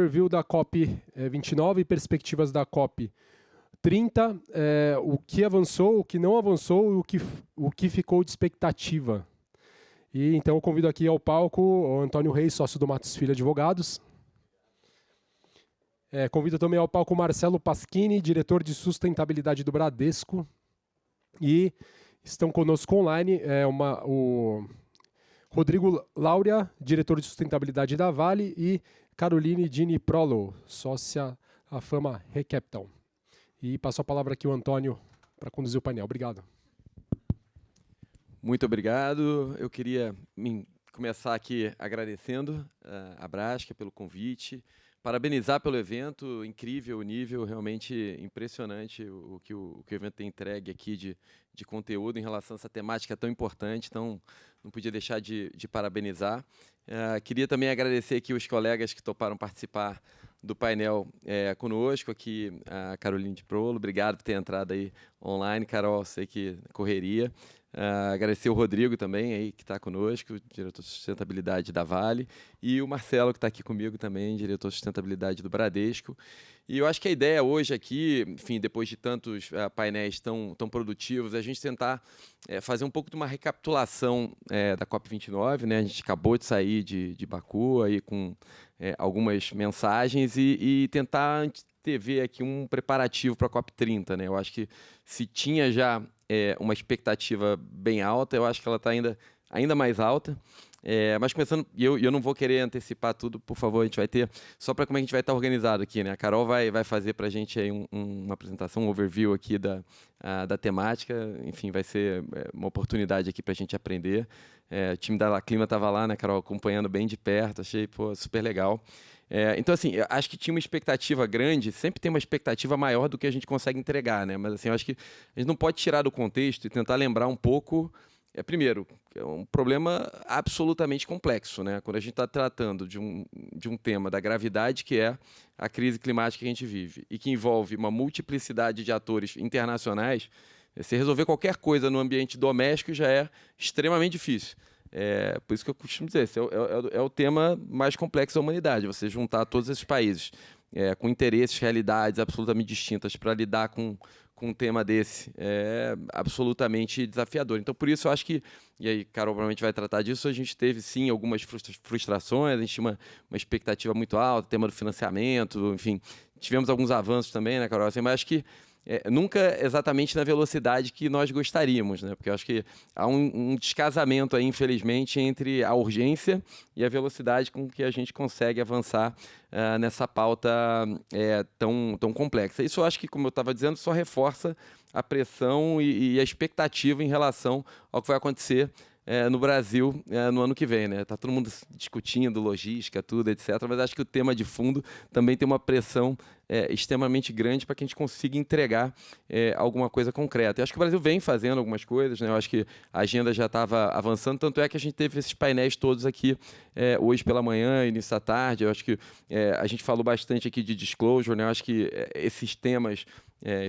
overview da COP 29 e perspectivas da COP 30, o que avançou, o que não avançou e o que ficou de expectativa. E então eu convido aqui ao palco o Antônio Reis, sócio do Matos Filho Advogados. Convido também ao palco o Marcelo Paschini, diretor de sustentabilidade do Bradesco. E estão conosco online o Rodrigo Laurea, diretor de sustentabilidade da Vale, e Caroline Dini Prolo, sócia da Fama Recapital. E passo a palavra aqui ao Antônio para conduzir o painel. Obrigado. Muito obrigado. Eu queria começar aqui agradecendo a Brasca pelo convite, parabenizar pelo evento, incrível o nível, realmente impressionante o que o evento tem entregue aqui de conteúdo em relação a essa temática tão importante, então não podia deixar de parabenizar. Queria também agradecer aqui os colegas que toparam participar do painel conosco, aqui a Caroline de Prolo, obrigado por ter entrado aí online, Carol, sei que correria. Agradecer o Rodrigo também, aí, que está conosco, diretor de sustentabilidade da Vale, e o Marcelo, que está aqui comigo também, diretor de sustentabilidade do Bradesco. E eu acho que a ideia hoje aqui, enfim, depois de tantos painéis tão produtivos, é a gente tentar fazer um pouco de uma recapitulação da COP29, né? A gente acabou de sair de Baku aí com algumas mensagens e tentar ver aqui um preparativo para a COP30, né? Eu acho que se tinha já uma expectativa bem alta, eu acho que ela está ainda mais alta. Mas começando, e eu não vou querer antecipar tudo, por favor, a gente vai ter, só para como a gente vai estar organizado aqui, né? A Carol vai fazer para a gente aí uma apresentação, um overview aqui da temática, enfim, vai ser uma oportunidade aqui para a gente aprender. O time da La Clima estava lá, né, Carol, acompanhando bem de perto, achei super legal. Então, assim, eu acho que tinha uma expectativa grande, sempre tem uma expectativa maior do que a gente consegue entregar, né? Mas, assim, eu acho que a gente não pode tirar do contexto e tentar lembrar um pouco. Primeiro, é um problema absolutamente complexo, né? Quando a gente está tratando de um tema da gravidade que é a crise climática que a gente vive e que envolve uma multiplicidade de atores internacionais, você resolver qualquer coisa no ambiente doméstico já é extremamente difícil. Por isso que eu costumo dizer, esse é o tema mais complexo da humanidade, você juntar todos esses países com interesses, realidades absolutamente distintas para lidar com um tema desse é absolutamente desafiador. Então, por isso, eu acho que, e aí Carol provavelmente vai tratar disso, a gente teve, sim, algumas frustrações, a gente tinha uma expectativa muito alta, tema do financiamento, enfim, tivemos alguns avanços também, né, Carol? Assim, mas acho que nunca exatamente na velocidade que nós gostaríamos, né? Porque eu acho que há um descasamento aí, infelizmente, entre a urgência e a velocidade com que a gente consegue avançar nessa pauta tão complexa. Isso eu acho que, como eu estava dizendo, só reforça a pressão e a expectativa em relação ao que vai acontecer no Brasil no ano que vem, né? Tá todo mundo discutindo logística, tudo, etc. Mas acho que o tema de fundo também tem uma pressão extremamente grande para que a gente consiga entregar alguma coisa concreta. Eu acho que o Brasil vem fazendo algumas coisas, né? Eu acho que a agenda já estava avançando, tanto é que a gente teve esses painéis todos aqui hoje pela manhã, início da tarde. Eu acho que a gente falou bastante aqui de disclosure, né? Eu acho que esses temas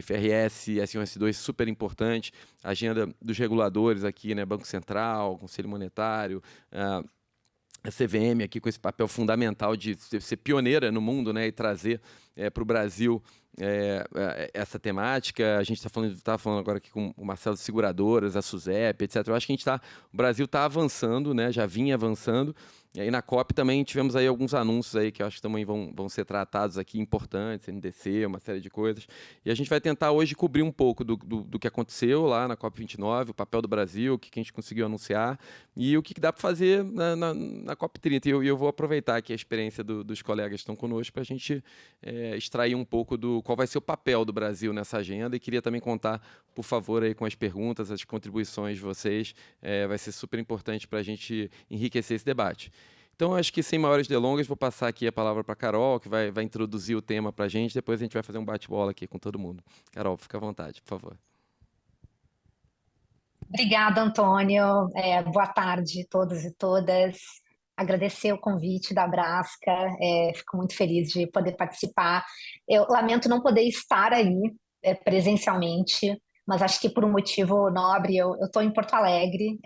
FRS, S1, S2, super importante, a agenda dos reguladores aqui, né, Banco Central, Conselho Monetário, a CVM aqui com esse papel fundamental de ser pioneira no mundo, né, e trazer para o Brasil essa temática. A gente estava falando agora aqui com o Marcelo de Seguradoras, a SUSEP, etc. Eu acho que o Brasil está avançando, né, já vinha avançando. E aí na COP também tivemos aí alguns anúncios aí que eu acho que também vão ser tratados aqui, importantes, NDC, uma série de coisas. E a gente vai tentar hoje cobrir um pouco do que aconteceu lá na COP29, o papel do Brasil, o que a gente conseguiu anunciar e o que dá para fazer na COP30. E eu vou aproveitar aqui a experiência dos colegas que estão conosco para a gente extrair um pouco qual vai ser o papel do Brasil nessa agenda. E queria também contar, por favor, aí com as perguntas, as contribuições de vocês. Vai ser super importante para a gente enriquecer esse debate. Então, acho que sem maiores delongas, vou passar aqui a palavra para a Carol, que vai introduzir o tema para a gente. Depois a gente vai fazer um bate-bola aqui com todo mundo. Carol, fica à vontade, por favor. Obrigada, Antônio. Boa tarde a todos e todas. Agradecer o convite da Brasca. Fico muito feliz de poder participar. Eu lamento não poder estar aí presencialmente, mas acho que por um motivo nobre, eu estou em Porto Alegre,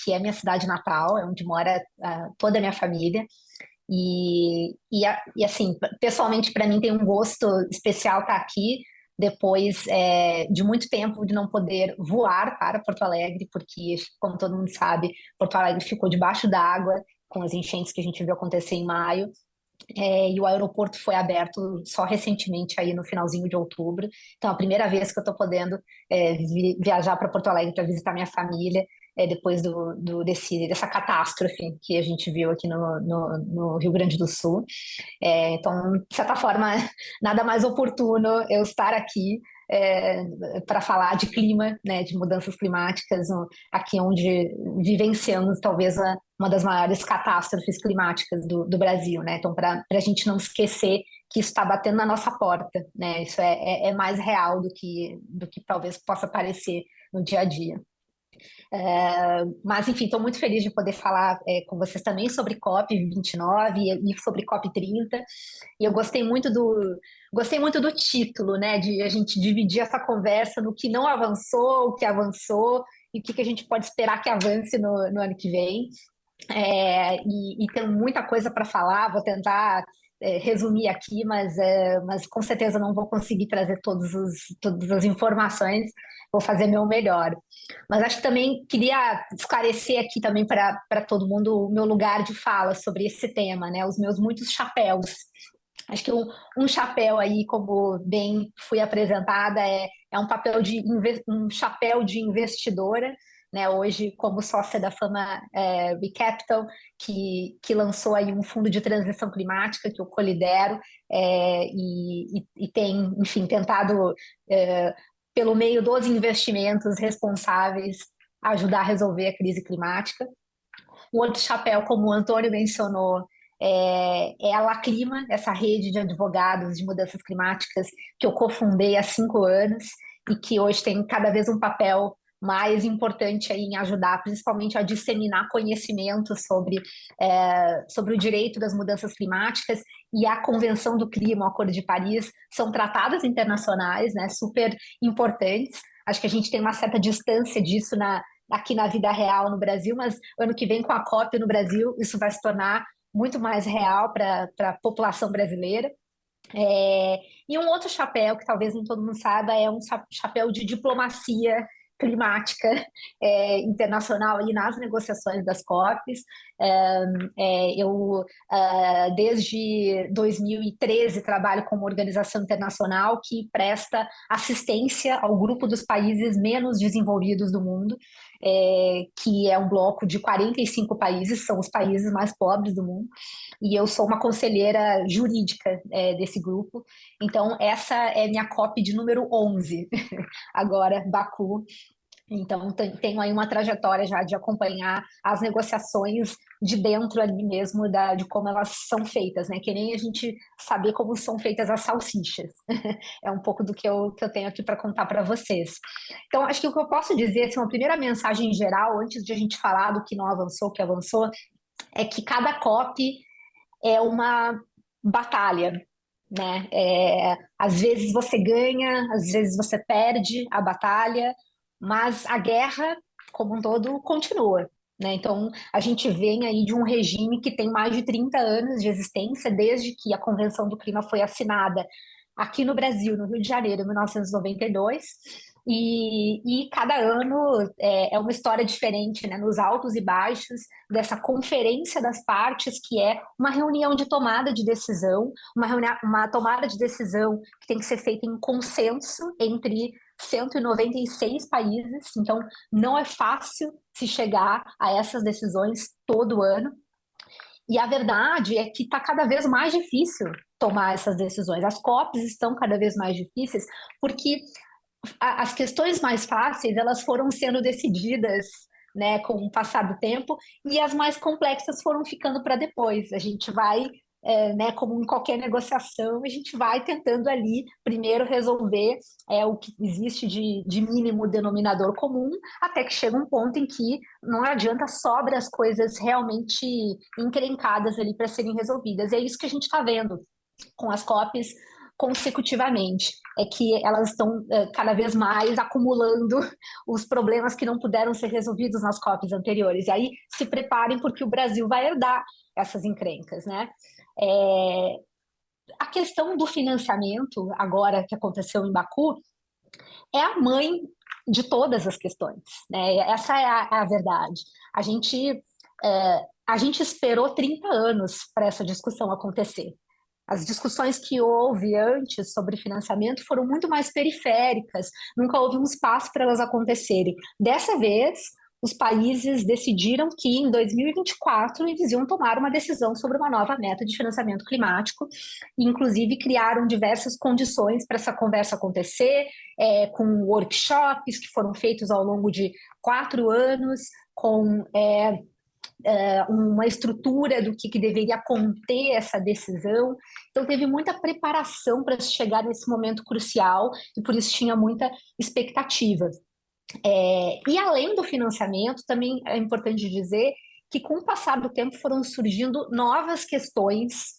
que é minha cidade natal, é onde mora toda a minha família. E assim, pessoalmente, para mim tem um gosto especial estar aqui, depois de muito tempo de não poder voar para Porto Alegre, porque, como todo mundo sabe, Porto Alegre ficou debaixo d'água com as enchentes que a gente viu acontecer em maio. E o aeroporto foi aberto só recentemente, aí no finalzinho de outubro. Então, é a primeira vez que eu estou podendo viajar para Porto Alegre para visitar minha família, depois dessa catástrofe que a gente viu aqui no Rio Grande do Sul. Então, de certa forma, nada mais oportuno eu estar aqui para falar de clima, né, de mudanças climáticas, aqui onde vivenciamos talvez uma das maiores catástrofes climáticas do Brasil, né? Então, para a gente não esquecer que isso está batendo na nossa porta, né? Isso é mais real do que talvez possa parecer no dia a dia. Mas, enfim, estou muito feliz de poder falar com vocês também sobre COP29 e sobre COP30. E eu gostei muito do título, né? De a gente dividir essa conversa no que não avançou, o que avançou e o que a gente pode esperar que avance no ano que vem. E tem muita coisa para falar, vou tentar resumir aqui, mas com certeza não vou conseguir trazer todas as informações, vou fazer meu melhor. Mas acho que também queria esclarecer aqui também para todo mundo o meu lugar de fala sobre esse tema, né? Os meus muitos chapéus. Acho que um chapéu aí, como bem fui apresentada, é um chapéu de investidora, né? Hoje, como sócia da Fama Capital, que lançou aí um fundo de transição climática que eu colidero, e tem, enfim, tentado, pelo meio dos investimentos responsáveis, ajudar a resolver a crise climática. Um outro chapéu, como o Antônio mencionou, é a Laclima, essa rede de advogados de mudanças climáticas que eu cofundei há 5 anos e que hoje tem cada vez um papel mais importante aí em ajudar, principalmente a disseminar conhecimento sobre o direito das mudanças climáticas, e a Convenção do Clima, o Acordo de Paris, são tratados internacionais, né, super importantes. Acho que a gente tem uma certa distância disso aqui na vida real no Brasil, mas ano que vem com a COP no Brasil, isso vai se tornar muito mais real para a população brasileira. E um outro chapéu, que talvez nem todo mundo saiba, é um chapéu de diplomacia climática internacional ali nas negociações das COPs. Eu, desde 2013, trabalho como organização internacional que presta assistência ao grupo dos países menos desenvolvidos do mundo, que é um bloco de 45 países, são os países mais pobres do mundo, e eu sou uma conselheira jurídica desse grupo. Então, essa é minha COP de número 11, agora, Baku. Então, tenho aí uma trajetória já de acompanhar as negociações de dentro ali mesmo de como elas são feitas, né? Que nem a gente saber como são feitas as salsichas. É um pouco do que eu tenho aqui para contar para vocês. Então, acho que o que eu posso dizer, assim, uma primeira mensagem geral, antes de a gente falar do que não avançou, o que avançou, é que cada COP é uma batalha, né? Às vezes você ganha, às vezes você perde a batalha, mas a guerra, como um todo, continua, né? Então, a gente vem aí de um regime que tem mais de 30 anos de existência, desde que a Convenção do Clima foi assinada aqui no Brasil, no Rio de Janeiro, em 1992, e cada ano é uma história diferente, né? Nos altos e baixos dessa conferência das partes, que é uma reunião de tomada de decisão, uma tomada de decisão que tem que ser feita em consenso entre 196 países, então não é fácil se chegar a essas decisões todo ano. E a verdade é que está cada vez mais difícil tomar essas decisões. As COPs estão cada vez mais difíceis porque as questões mais fáceis elas foram sendo decididas, né, com o passar do tempo, e as mais complexas foram ficando para depois. A gente vai, né, como em qualquer negociação, a gente vai tentando ali primeiro resolver o que existe de mínimo denominador comum, até que chega um ponto em que não adianta, sobra as coisas realmente encrencadas ali para serem resolvidas. É isso que a gente está vendo com as COPs consecutivamente, é que elas estão cada vez mais acumulando os problemas que não puderam ser resolvidos nas COPs anteriores. E aí se preparem, porque o Brasil vai herdar essas encrencas, né? É, a questão do financiamento, agora que aconteceu em Baku, é a mãe de todas as questões, né? Essa é a verdade. A gente, a gente esperou 30 anos para essa discussão acontecer. As discussões que houve antes sobre financiamento foram muito mais periféricas, nunca houve um espaço para elas acontecerem. Dessa vez, os países decidiram que em 2024 eles iam tomar uma decisão sobre uma nova meta de financiamento climático, e inclusive criaram diversas condições para essa conversa acontecer, com workshops que foram feitos ao longo de 4 anos, com uma estrutura do que deveria conter essa decisão. Então, teve muita preparação para chegar nesse momento crucial e por isso tinha muita expectativa. E além do financiamento, também é importante dizer que com o passar do tempo foram surgindo novas questões,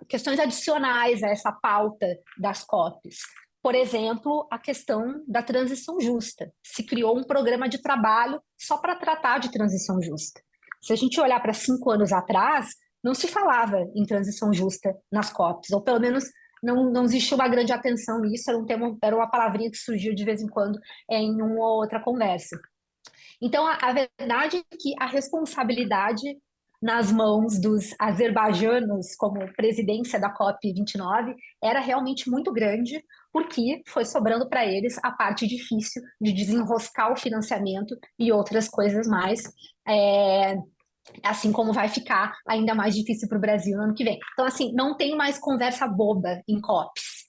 questões adicionais a essa pauta das COPs. Por exemplo, a questão da transição justa. Se criou um programa de trabalho só para tratar de transição justa. Se a gente olhar para 5 anos atrás, não se falava em transição justa nas COPs, ou pelo menos não existia uma grande atenção nisso, era um tema, era uma palavrinha que surgiu de vez em quando em uma ou outra conversa. Então, a verdade é que a responsabilidade nas mãos dos azerbaijanos como presidência da COP29 era realmente muito grande, porque foi sobrando para eles a parte difícil de desenroscar o financiamento e outras coisas mais, assim como vai ficar ainda mais difícil para o Brasil no ano que vem. Então, assim, não tem mais conversa boba em COPs.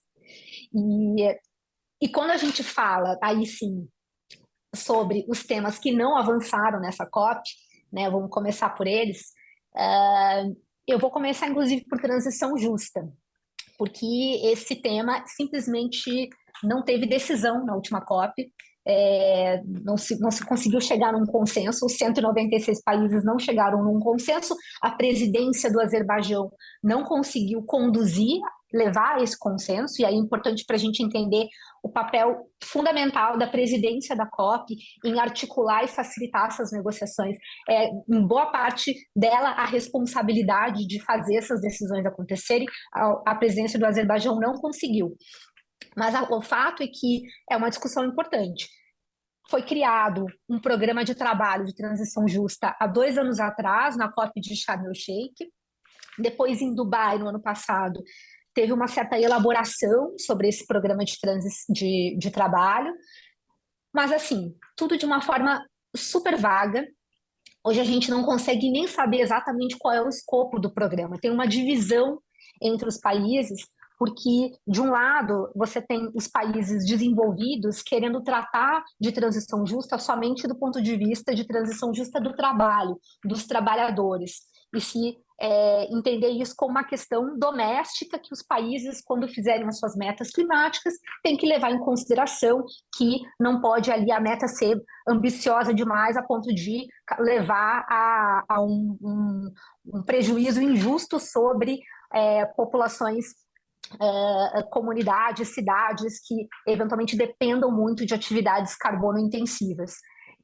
E quando a gente fala, aí sim, sobre os temas que não avançaram nessa COP, né, vamos começar por eles, eu vou começar, inclusive, por transição justa, porque esse tema simplesmente não teve decisão na última COP, não se conseguiu chegar num consenso, os 196 países não chegaram num consenso, a presidência do Azerbaijão não conseguiu conduzir, levar esse consenso, e aí é importante para a gente entender o papel fundamental da presidência da COP em articular e facilitar essas negociações. Em boa parte dela, a responsabilidade de fazer essas decisões acontecerem, a presidência do Azerbaijão não conseguiu. Mas o fato é que é uma discussão importante. Foi criado um programa de trabalho de transição justa há 2 anos atrás, na COP de Sharm el-Sheikh. Depois, em Dubai, no ano passado, teve uma certa elaboração sobre esse programa de trabalho. Mas, assim, tudo de uma forma super vaga. Hoje a gente não consegue nem saber exatamente qual é o escopo do programa. Tem uma divisão entre os países, porque, de um lado, você tem os países desenvolvidos querendo tratar de transição justa somente do ponto de vista de transição justa do trabalho, dos trabalhadores, e se entender isso como uma questão doméstica que os países, quando fizerem as suas metas climáticas, têm que levar em consideração que não pode ali a meta ser ambiciosa demais a ponto de levar a um prejuízo injusto sobre populações, comunidades, cidades que eventualmente dependam muito de atividades carbono-intensivas.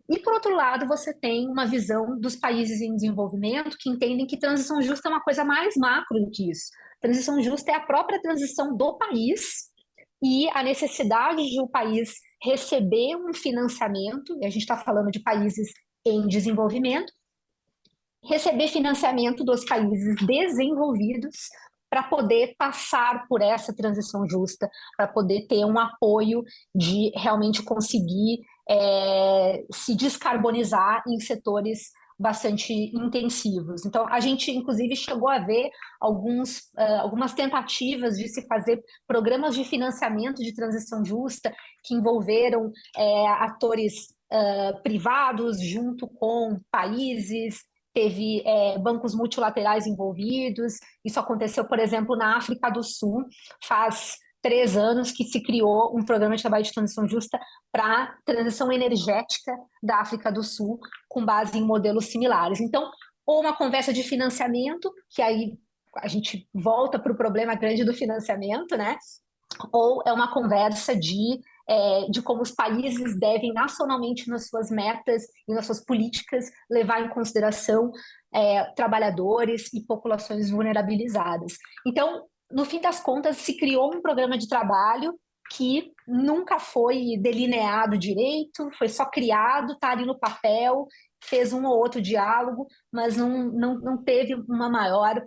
E, por outro lado, você tem uma visão dos países em desenvolvimento que entendem que transição justa é uma coisa mais macro do que isso. Transição justa é a própria transição do país e a necessidade de o país receber um financiamento, e a gente está falando de países em desenvolvimento, receber financiamento dos países desenvolvidos para poder passar por essa transição justa, para poder ter um apoio de realmente conseguir se descarbonizar em setores bastante intensivos. Então, a gente, inclusive, chegou a ver algumas tentativas de se fazer programas de financiamento de transição justa que envolveram atores privados junto com países. Teve bancos multilaterais envolvidos. Isso aconteceu, por exemplo, na África do Sul, faz 3 anos que se criou um programa de trabalho de transição justa para a transição energética da África do Sul, com base em modelos similares. Então, ou uma conversa de financiamento, que aí a gente volta para o problema grande do financiamento, né? Ou é uma conversa de como os países devem nacionalmente nas suas metas e nas suas políticas levar em consideração trabalhadores e populações vulnerabilizadas. Então, no fim das contas, se criou um programa de trabalho que nunca foi delineado direito, foi só criado, está ali no papel, fez um ou outro diálogo, mas não teve uma maior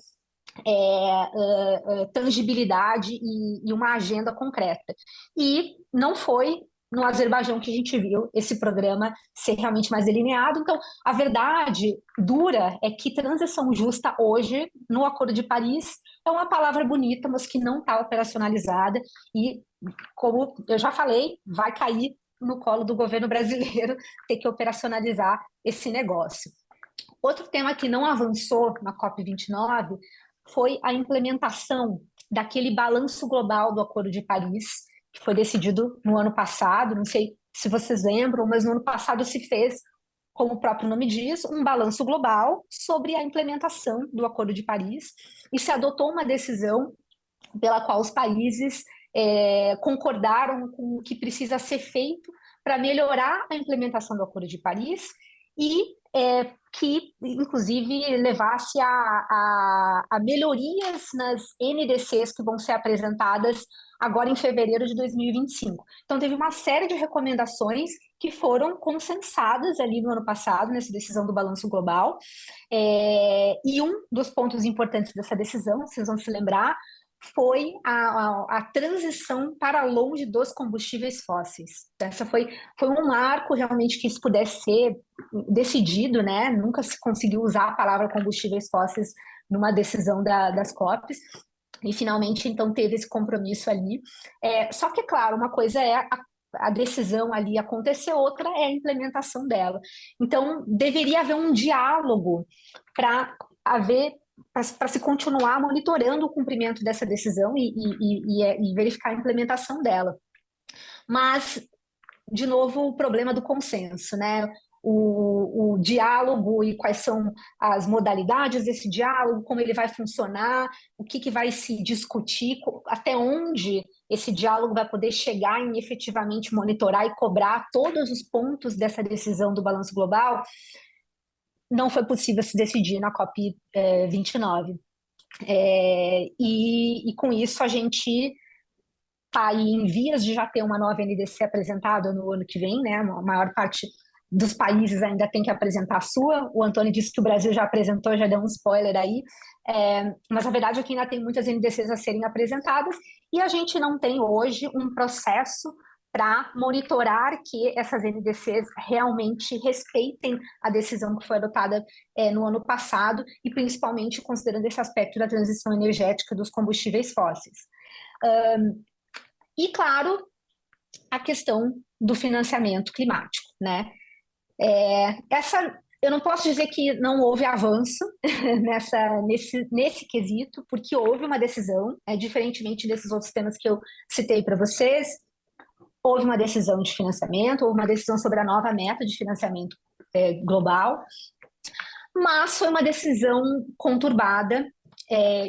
tangibilidade e uma agenda concreta. E não foi no Azerbaijão que a gente viu esse programa ser realmente mais delineado. Então, a verdade dura é que transição justa hoje, no Acordo de Paris, é uma palavra bonita, mas que não está operacionalizada e, como eu já falei, vai cair no colo do governo brasileiro ter que operacionalizar esse negócio. Outro tema que não avançou na COP29 foi a implementação daquele balanço global do Acordo de Paris, que foi decidido no ano passado. Não sei se vocês lembram, mas no ano passado se fez, como o próprio nome diz, um balanço global sobre a implementação do Acordo de Paris e se adotou uma decisão pela qual os países concordaram com o que precisa ser feito para melhorar a implementação do Acordo de Paris e que, inclusive, levasse a melhorias nas NDCs que vão ser apresentadas agora em fevereiro de 2025. Então, teve uma série de recomendações que foram consensadas ali no ano passado, nessa decisão do Balanço Global. E um dos pontos importantes dessa decisão, vocês vão se lembrar, foi a transição para longe dos combustíveis fósseis. Essa foi um marco realmente que isso pudesse ser decidido, né? Nunca se conseguiu usar a palavra combustíveis fósseis numa decisão das COPs, e finalmente, então, teve esse compromisso ali. Só que, claro, uma coisa é a decisão ali acontecer, outra é a implementação dela. Então, deveria haver um diálogo para se continuar monitorando o cumprimento dessa decisão e verificar a implementação dela. Mas, de novo, o problema do consenso, né? O diálogo e quais são as modalidades desse diálogo, como ele vai funcionar, o que vai se discutir, até onde esse diálogo vai poder chegar em efetivamente monitorar e cobrar todos os pontos dessa decisão do Balanço Global, não foi possível se decidir na COP29. E com isso a gente está aí em vias de já ter uma nova NDC apresentada no ano que vem, né? A maior parte dos países ainda tem que apresentar a sua. O Antônio disse que o Brasil já apresentou, já deu um spoiler aí, mas a verdade é que ainda tem muitas NDCs a serem apresentadas e a gente não tem hoje um processo para monitorar que essas NDCs realmente respeitem a decisão que foi adotada no ano passado e principalmente considerando esse aspecto da transição energética dos combustíveis fósseis. E, claro, a questão do financiamento climático, né? Eu não posso dizer que não houve avanço nesse quesito, porque houve uma decisão, diferentemente desses outros temas que eu citei para vocês, houve uma decisão de financiamento, houve uma decisão sobre a nova meta de financiamento global, mas foi uma decisão conturbada,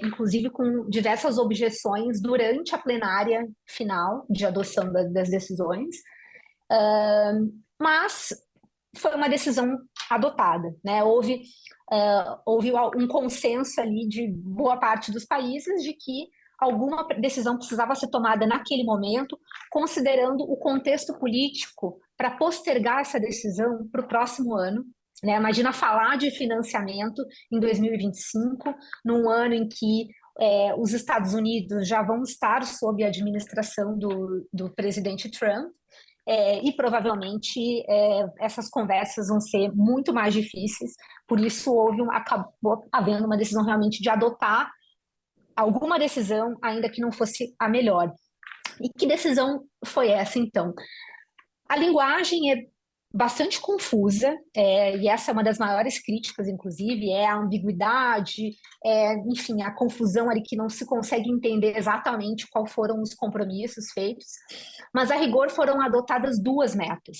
inclusive com diversas objeções durante a plenária final de adoção das decisões, mas foi uma decisão adotada, né? Houve um consenso ali de boa parte dos países de que alguma decisão precisava ser tomada naquele momento, considerando o contexto político para postergar essa decisão para o próximo ano. Né? Imagina falar de financiamento em 2025, num ano em que os Estados Unidos já vão estar sob a administração do presidente Trump, e provavelmente essas conversas vão ser muito mais difíceis, por isso acabou havendo uma decisão realmente de adotar alguma decisão, ainda que não fosse a melhor. E que decisão foi essa, então? A linguagem é bastante confusa, e essa é uma das maiores críticas, inclusive, a ambiguidade, enfim, a confusão ali que não se consegue entender exatamente quais foram os compromissos feitos, mas a rigor foram adotadas duas metas.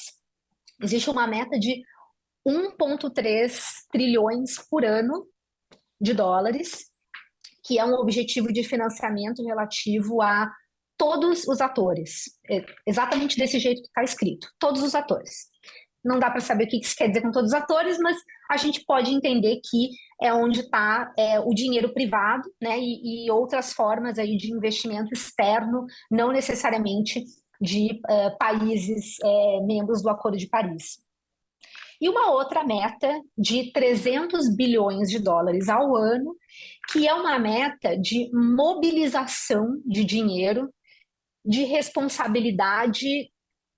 Existe uma meta de 1,3 trilhões por ano de dólares, que é um objetivo de financiamento relativo a todos os atores, exatamente desse jeito que está escrito, todos os atores. Não dá para saber o que isso quer dizer com todos os atores, mas a gente pode entender que é onde está o dinheiro privado, né, e outras formas aí de investimento externo, não necessariamente de países membros do Acordo de Paris. E uma outra meta de 300 bilhões de dólares ao ano, que é uma meta de mobilização de dinheiro, de responsabilidade,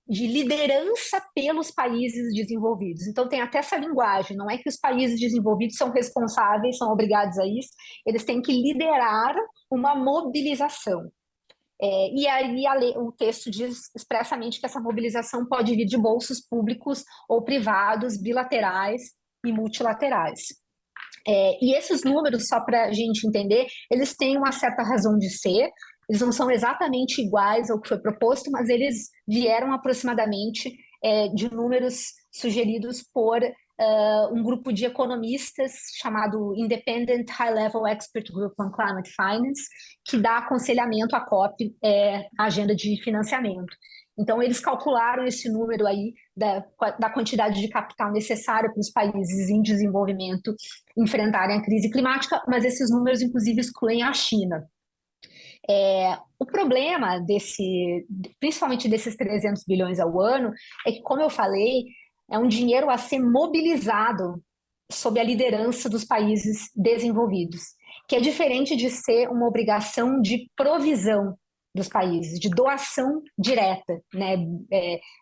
de liderança pelos países desenvolvidos. Então tem até essa linguagem, não é que os países desenvolvidos são responsáveis, são obrigados a isso, eles têm que liderar uma mobilização. E aí o texto diz expressamente que essa mobilização pode vir de bolsos públicos ou privados, bilaterais e multilaterais. E esses números, só para a gente entender, eles têm uma certa razão de ser, eles não são exatamente iguais ao que foi proposto, mas eles vieram aproximadamente de números sugeridos por um grupo de economistas chamado Independent High Level Expert Group on Climate Finance, que dá aconselhamento à COP, a agenda de financiamento. Então, eles calcularam esse número aí da quantidade de capital necessário para os países em desenvolvimento enfrentarem a crise climática, mas esses números, inclusive, excluem a China. O problema principalmente desses 300 bilhões ao ano, é que, como eu falei, é um dinheiro a ser mobilizado sob a liderança dos países desenvolvidos, que é diferente de ser uma obrigação de provisão dos países, de doação direta, né,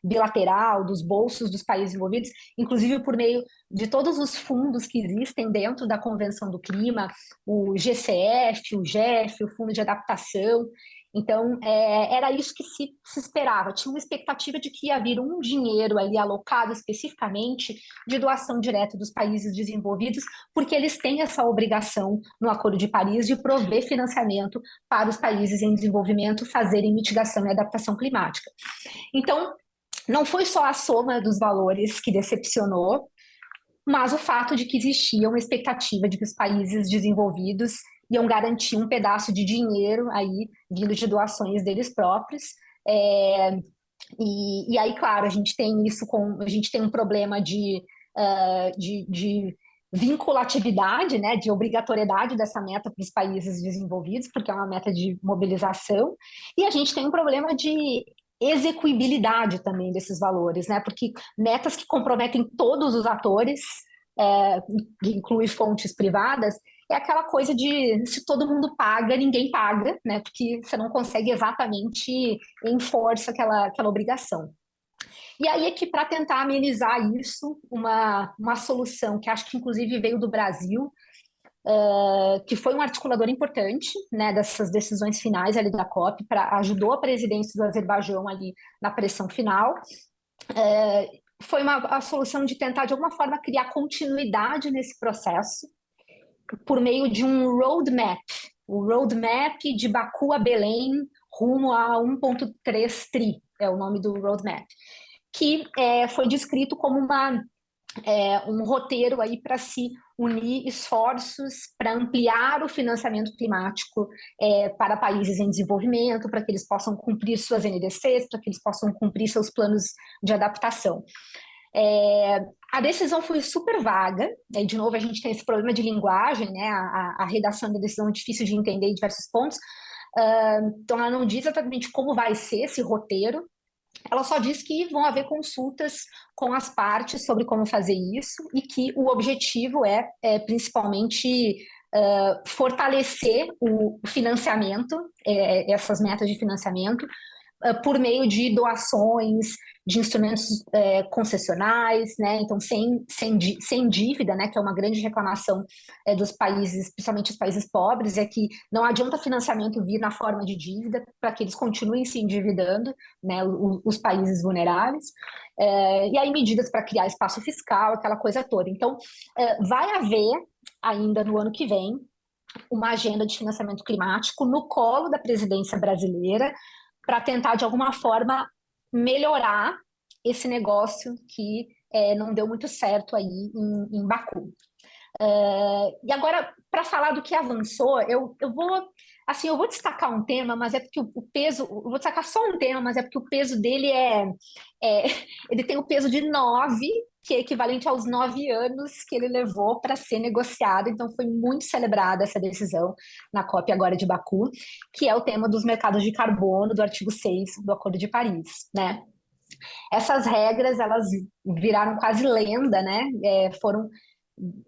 bilateral, dos bolsos dos países envolvidos, inclusive por meio de todos os fundos que existem dentro da Convenção do Clima, o GCF, o GEF, o Fundo de Adaptação. Então, era isso que se esperava. Tinha uma expectativa de que ia vir um dinheiro ali alocado especificamente de doação direta dos países desenvolvidos, porque eles têm essa obrigação no Acordo de Paris de prover financiamento para os países em desenvolvimento fazerem mitigação e adaptação climática. Então, não foi só a soma dos valores que decepcionou, mas o fato de que existia uma expectativa de que os países desenvolvidos iam garantir um pedaço de dinheiro aí vindo de doações deles próprios. E aí, claro, a gente tem um problema de vinculatividade, né, de obrigatoriedade dessa meta para os países desenvolvidos, porque é uma meta de mobilização, e a gente tem um problema de execuibilidade também desses valores, né, porque metas que comprometem todos os atores, que inclui fontes privadas, é aquela coisa de se todo mundo paga, ninguém paga, né? Porque você não consegue exatamente enforçar aquela obrigação. E aí é que, para tentar amenizar isso, uma solução que acho que inclusive veio do Brasil, que foi um articulador importante, né, dessas decisões finais ali da COP, ajudou a presidência do Azerbaijão ali na pressão final, foi a solução de tentar, de alguma forma, criar continuidade nesse processo, por meio de um roadmap, o roadmap de Baku a Belém rumo a 1,3 tri, é o nome do roadmap, que foi descrito como um roteiro aí para se unir esforços para ampliar o financiamento climático para países em desenvolvimento, para que eles possam cumprir suas NDCs, para que eles possam cumprir seus planos de adaptação. A decisão foi super vaga, né? De novo a gente tem esse problema de linguagem, né? A redação da decisão é difícil de entender em diversos pontos, então ela não diz exatamente como vai ser esse roteiro, ela só diz que vão haver consultas com as partes sobre como fazer isso e que o objetivo principalmente fortalecer o financiamento, essas metas de financiamento, por meio de doações, de instrumentos concessionais, né? Então sem dívida, né? Que é uma grande reclamação dos países, principalmente os países pobres, é que não adianta financiamento vir na forma de dívida para que eles continuem se endividando, né? Os países vulneráveis, e aí medidas para criar espaço fiscal, aquela coisa toda. Então vai haver ainda no ano que vem uma agenda de financiamento climático no colo da presidência brasileira, para tentar, de alguma forma, melhorar esse negócio que não deu muito certo aí em Baku. E agora, para falar do que avançou, eu vou destacar um tema, mas é porque o peso, eu vou destacar só um tema, mas é porque o peso dele é ele tem o peso de 9, que é equivalente aos 9 anos que ele levou para ser negociado. Então, foi muito celebrada essa decisão na COP agora de Baku, que é o tema dos mercados de carbono do artigo 6 do Acordo de Paris, né? Essas regras, elas viraram quase lenda, né? Foram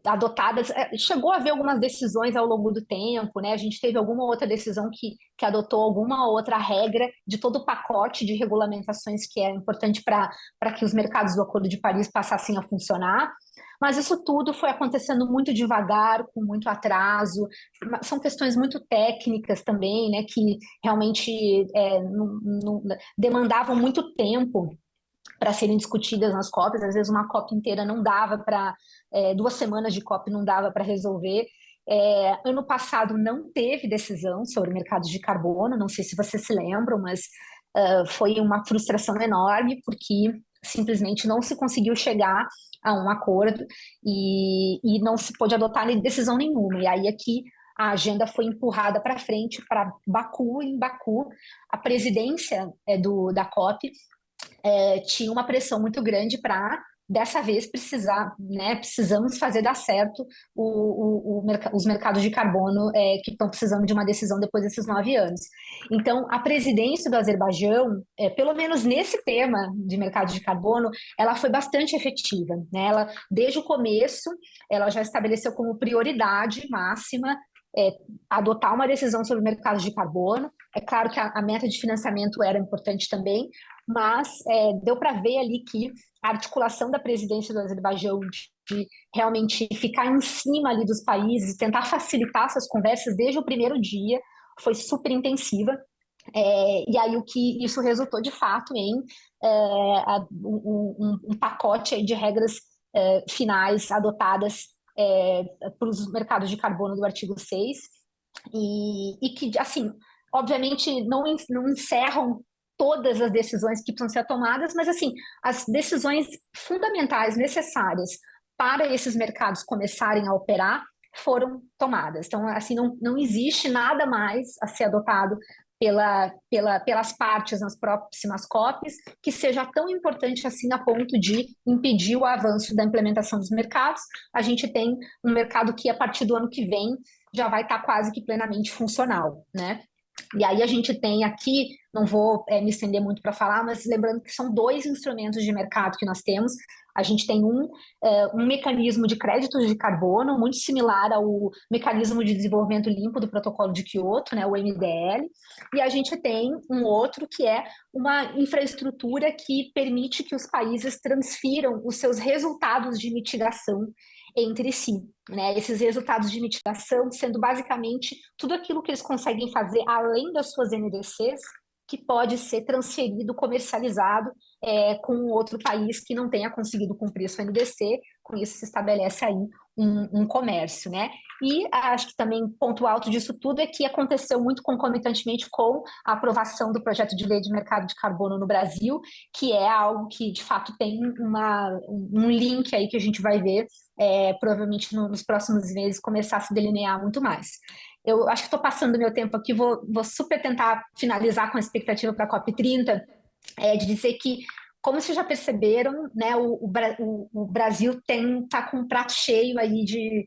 adotadas, chegou a haver algumas decisões ao longo do tempo, né? A gente teve alguma outra decisão que adotou alguma outra regra de todo o pacote de regulamentações que é importante para que os mercados do Acordo de Paris passassem a funcionar. Mas isso tudo foi acontecendo muito devagar, com muito atraso. São questões muito técnicas também, né? Que realmente demandavam muito tempo para serem discutidas nas COPs. Às vezes uma COP inteira não dava para, 2 semanas de COP não dava para resolver. Ano passado não teve decisão sobre mercados de carbono, não sei se vocês se lembram, mas foi uma frustração enorme, porque simplesmente não se conseguiu chegar a um acordo e não se pôde adotar decisão nenhuma. E aí aqui a agenda foi empurrada para frente, para Baku, e em Baku a presidência da COP tinha uma pressão muito grande para, dessa vez, precisamos fazer dar certo os mercados de carbono que estão precisando de uma decisão depois desses 9 anos. Então, a presidência do Azerbaijão, pelo menos nesse tema de mercado de carbono, ela foi bastante efetiva, né? Ela, desde o começo, ela já estabeleceu como prioridade máxima adotar uma decisão sobre mercados de carbono. É claro que a meta de financiamento era importante também, mas deu para ver ali que a articulação da presidência do Azerbaijão de realmente ficar em cima ali dos países, tentar facilitar essas conversas desde o primeiro dia, foi super intensiva. E aí o que isso resultou de fato em um pacote aí de regras finais adotadas para os mercados de carbono do artigo 6 e que, assim, obviamente não encerram todas as decisões que precisam ser tomadas, mas assim, as decisões fundamentais necessárias para esses mercados começarem a operar foram tomadas. Então, assim, não existe nada mais a ser adotado pelas partes nas próximas COPs que seja tão importante assim a ponto de impedir o avanço da implementação dos mercados. A gente tem um mercado que, a partir do ano que vem, já vai estar quase que plenamente funcional, né? E aí a gente tem aqui, não vou me estender muito para falar, mas lembrando que são 2 instrumentos de mercado que nós temos. A gente tem um mecanismo de créditos de carbono, muito similar ao mecanismo de desenvolvimento limpo do Protocolo de Quioto, né, o MDL, e a gente tem um outro que é uma infraestrutura que permite que os países transfiram os seus resultados de mitigação entre si, né? Esses resultados de mitigação sendo basicamente tudo aquilo que eles conseguem fazer além das suas NDCs, que pode ser transferido, comercializado com outro país que não tenha conseguido cumprir sua NDC. Com isso se estabelece aí um comércio, né? E acho que também ponto alto disso tudo é que aconteceu muito concomitantemente com a aprovação do projeto de lei de mercado de carbono no Brasil, que é algo que de fato tem um link aí que a gente vai ver provavelmente nos próximos meses começar a se delinear muito mais. Eu acho que estou passando meu tempo aqui, vou super tentar finalizar com a expectativa para a COP30, de dizer que, como vocês já perceberam, né, o Brasil está com um prato cheio aí de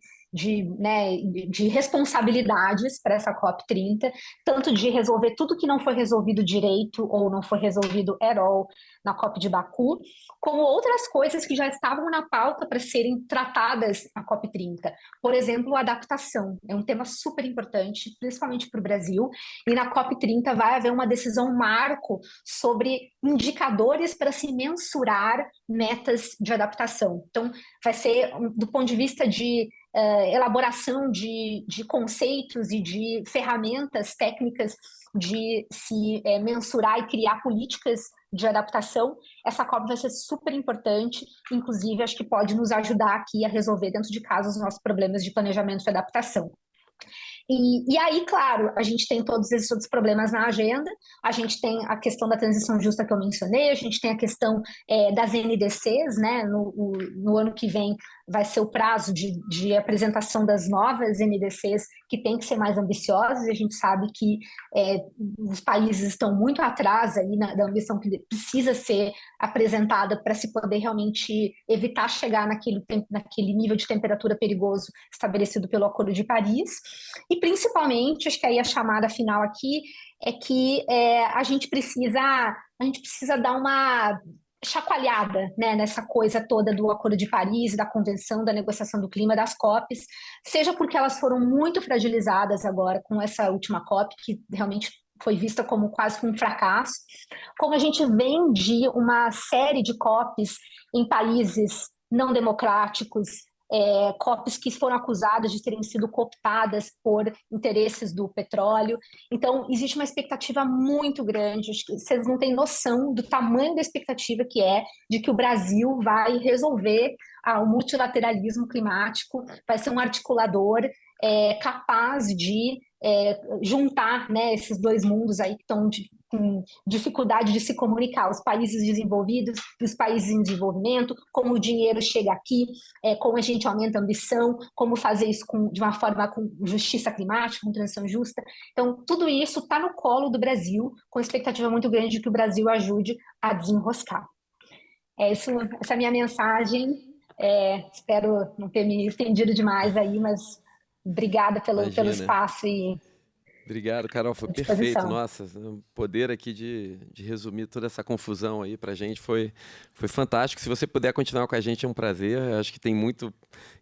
responsabilidades para essa COP30, tanto de resolver tudo que não foi resolvido direito ou não foi resolvido at all na COP de Baku, como outras coisas que já estavam na pauta para serem tratadas na COP30. Por exemplo, a adaptação é um tema super importante, principalmente para o Brasil, e na COP30 vai haver uma decisão marco sobre indicadores para se mensurar metas de adaptação. Então, vai ser, do ponto de vista de elaboração de conceitos e de ferramentas técnicas de se mensurar e criar políticas de adaptação, essa COP vai ser super importante, inclusive acho que pode nos ajudar aqui a resolver dentro de casa os nossos problemas de planejamento e adaptação. E aí, claro, a gente tem todos esses outros problemas na agenda, a gente tem a questão da transição justa que eu mencionei, a gente tem a questão das NDCs, né? No ano que vem vai ser o prazo de apresentação das novas NDCs, que tem que ser mais ambiciosas, e a gente sabe que os países estão muito atrás aí da ambição que precisa ser apresentada para se poder realmente evitar chegar naquele nível de temperatura perigoso estabelecido pelo Acordo de Paris. E principalmente, acho que aí a chamada final aqui é que a gente precisa dar uma chacoalhada, né, nessa coisa toda do Acordo de Paris, da Convenção, da negociação do clima, das COPs, seja porque elas foram muito fragilizadas agora com essa última COP, que realmente foi vista como quase um fracasso, como a gente vem de uma série de COPs em países não democráticos, COPs que foram acusadas de terem sido cooptadas por interesses do petróleo. Então, existe uma expectativa muito grande, acho que vocês não têm noção do tamanho da expectativa que de que o Brasil vai resolver o multilateralismo climático, vai ser um articulador capaz de juntar, né, esses dois mundos aí que estão com dificuldade de se comunicar, os países desenvolvidos e os países em desenvolvimento, como o dinheiro chega aqui, como a gente aumenta a ambição, como fazer isso de uma forma com justiça climática, com transição justa. Então, tudo isso está no colo do Brasil, com expectativa muito grande de que o Brasil ajude a desenroscar. Essa é a minha mensagem. Espero não ter me estendido demais aí, mas obrigada pelo espaço e obrigado, Carol, foi perfeito. Nossa, o poder aqui de resumir toda essa confusão aí pra gente foi fantástico. Se você puder continuar com a gente, é um prazer. Eu acho que tem muito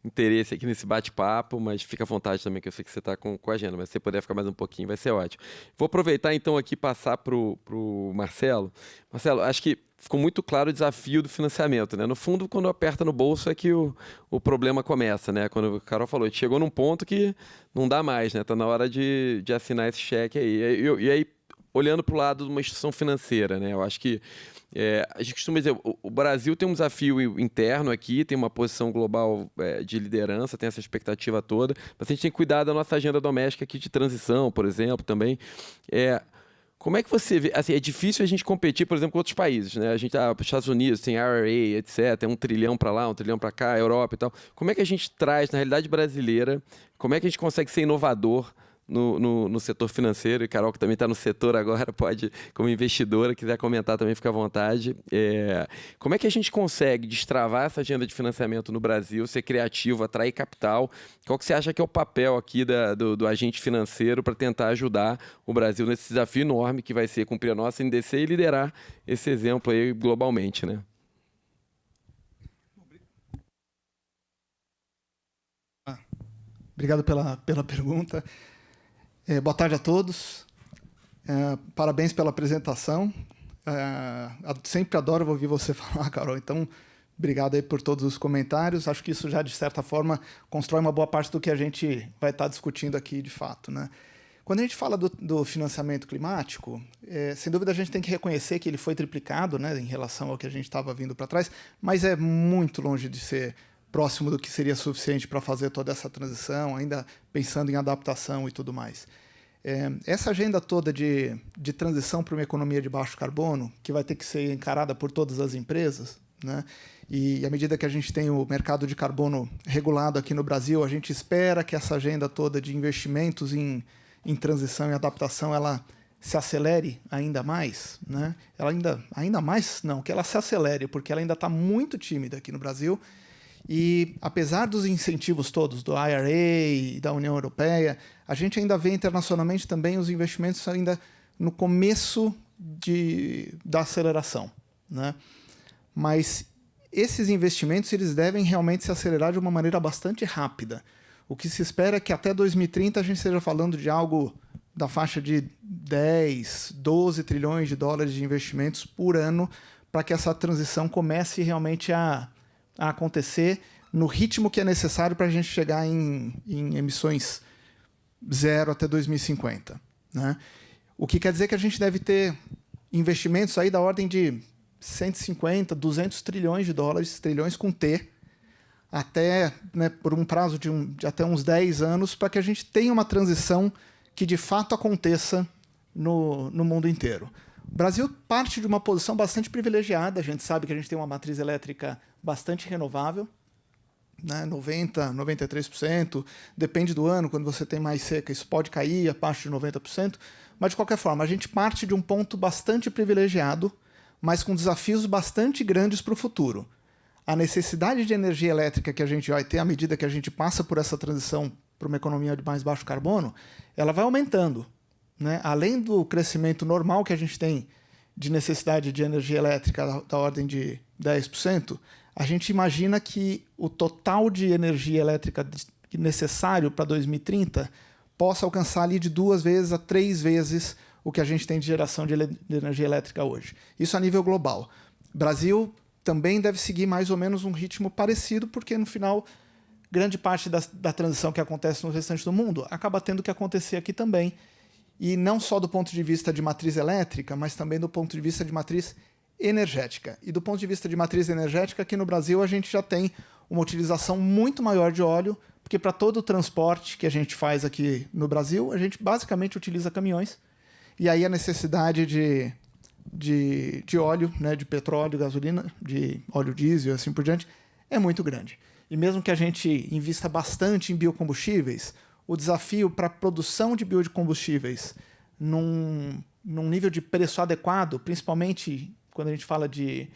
interesse aqui nesse bate-papo, mas fica à vontade também, que eu sei que você está com a agenda, mas se você puder ficar mais um pouquinho, vai ser ótimo. Vou aproveitar então aqui e passar pro Marcelo. Marcelo, acho que ficou muito claro o desafio do financiamento, né? No fundo, quando aperta no bolso é que o problema começa, né? Quando o Carol falou, a gente chegou num ponto que não dá mais, né? Tá na hora de assinar esse cheque aí. E aí, olhando para o lado de uma instituição financeira, né? Eu acho que a gente costuma dizer, o Brasil tem um desafio interno aqui, tem uma posição global de liderança, tem essa expectativa toda, mas a gente tem que cuidar da nossa agenda doméstica aqui de transição, por exemplo, também. Como é que você vê? Assim, é difícil a gente competir, por exemplo, com outros países, né? A gente os Estados Unidos tem IRA, etc., tem 1 trilhão para lá, 1 trilhão para cá, Europa e tal. Como é que a gente traz, na realidade brasileira, como é que a gente consegue ser inovador no setor financeiro? E Carol, que também está no setor agora, pode, como investidora, quiser comentar também, fica à vontade. Como é que a gente consegue destravar essa agenda de financiamento no Brasil, ser criativo, atrair capital? Qual que você acha que é o papel aqui do agente financeiro para tentar ajudar o Brasil nesse desafio enorme que vai ser cumprir a nossa NDC e liderar esse exemplo aí globalmente, né? Obrigado pela pergunta. Boa tarde a todos. Parabéns pela apresentação. Sempre adoro ouvir você falar, Carol. Então, obrigado aí por todos os comentários. Acho que isso já, de certa forma, constrói uma boa parte do que a gente vai estar discutindo aqui, de fato, né? Quando a gente fala do financiamento climático, sem dúvida a gente tem que reconhecer que ele foi triplicado, né, em relação ao que a gente estava vindo para trás, mas é muito longe de ser próximo do que seria suficiente para fazer toda essa transição, ainda pensando em adaptação e tudo mais. Essa agenda toda de transição para uma economia de baixo carbono, que vai ter que ser encarada por todas as empresas, né? E à medida que a gente tem o mercado de carbono regulado aqui no Brasil, a gente espera que essa agenda toda de investimentos em transição e adaptação ela se acelere ainda mais, né? Ela ainda mais não, que ela se acelere, porque ela ainda está muito tímida aqui no Brasil. E, apesar dos incentivos todos, do IRA e da União Europeia, a gente ainda vê internacionalmente também os investimentos ainda no começo da aceleração, né? Mas esses investimentos eles devem realmente se acelerar de uma maneira bastante rápida. O que se espera é que até 2030 a gente esteja falando de algo da faixa de 10, 12 trilhões de dólares de investimentos por ano para que essa transição comece realmente a acontecer no ritmo que é necessário para a gente chegar em emissões zero até 2050, né? O que quer dizer que a gente deve ter investimentos aí da ordem de 150, 200 trilhões de dólares, trilhões com T, até, né, por um prazo de até uns 10 anos, para que a gente tenha uma transição que de fato aconteça no mundo inteiro. O Brasil parte de uma posição bastante privilegiada. A gente sabe que a gente tem uma matriz elétrica bastante renovável, né, 90%, 93%, depende do ano, quando você tem mais seca, isso pode cair abaixo de 90%, mas de qualquer forma, a gente parte de um ponto bastante privilegiado, mas com desafios bastante grandes para o futuro. A necessidade de energia elétrica que a gente vai ter à medida que a gente passa por essa transição para uma economia de mais baixo carbono, ela vai aumentando, né? Além do crescimento normal que a gente tem de necessidade de energia elétrica da ordem de 10%, a gente imagina que o total de energia elétrica necessário para 2030 possa alcançar ali de 2 vezes a 3 vezes o que a gente tem de geração de energia elétrica hoje. Isso a nível global. O Brasil também deve seguir mais ou menos um ritmo parecido, porque no final, grande parte da transição que acontece no restante do mundo acaba tendo que acontecer aqui também. E não só do ponto de vista de matriz elétrica, mas também do ponto de vista de matriz energética. E do ponto de vista de matriz energética, aqui no Brasil a gente já tem uma utilização muito maior de óleo, porque para todo o transporte que a gente faz aqui no Brasil, a gente basicamente utiliza caminhões. E aí a necessidade de óleo, né, de petróleo, gasolina, de óleo diesel e assim por diante, é muito grande. E mesmo que a gente invista bastante em biocombustíveis, o desafio para a produção de biocombustíveis num nível de preço adequado, principalmente quando a gente fala de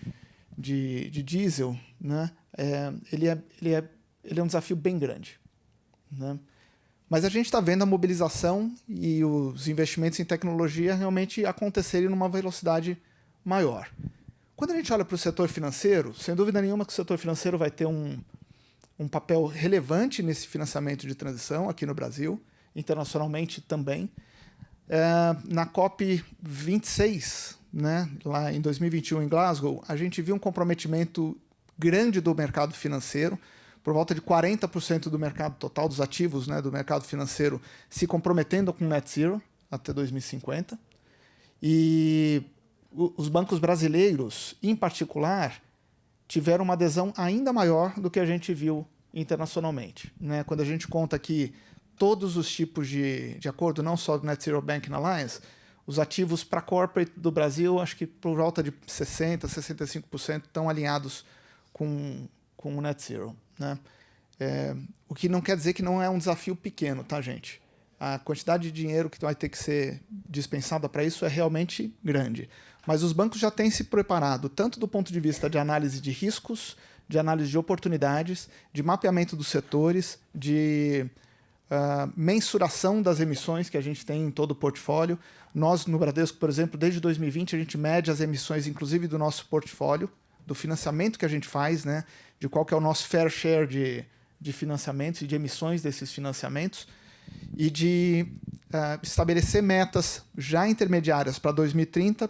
diesel, né, ele é um desafio bem grande, né? Mas a gente está vendo a mobilização e os investimentos em tecnologia realmente acontecerem numa velocidade maior. Quando a gente olha para o setor financeiro, sem dúvida nenhuma que o setor financeiro vai ter um papel relevante nesse financiamento de transição aqui no Brasil, internacionalmente também. Na COP26, né, lá em 2021 em Glasgow, a gente viu um comprometimento grande do mercado financeiro, por volta de 40% do mercado total dos ativos, né, do mercado financeiro se comprometendo com net zero até 2050. E os bancos brasileiros, em particular, tiveram uma adesão ainda maior do que a gente viu internacionalmente, né? Quando a gente conta que todos os tipos de acordo, não só do Net Zero Banking Alliance, os ativos para corporate do Brasil, acho que por volta de 60%, 65% estão alinhados com o Net Zero, né? O que não quer dizer que não é um desafio pequeno, tá, gente? A quantidade de dinheiro que vai ter que ser dispensada para isso é realmente grande. Mas os bancos já têm se preparado, tanto do ponto de vista de análise de riscos, de análise de oportunidades, de mapeamento dos setores, de mensuração das emissões que a gente tem em todo o portfólio. Nós, no Bradesco, por exemplo, desde 2020, a gente mede as emissões, inclusive do nosso portfólio, do financiamento que a gente faz, né, de qual que é o nosso fair share de financiamentos e de emissões desses financiamentos, e de estabelecer metas já intermediárias para 2030,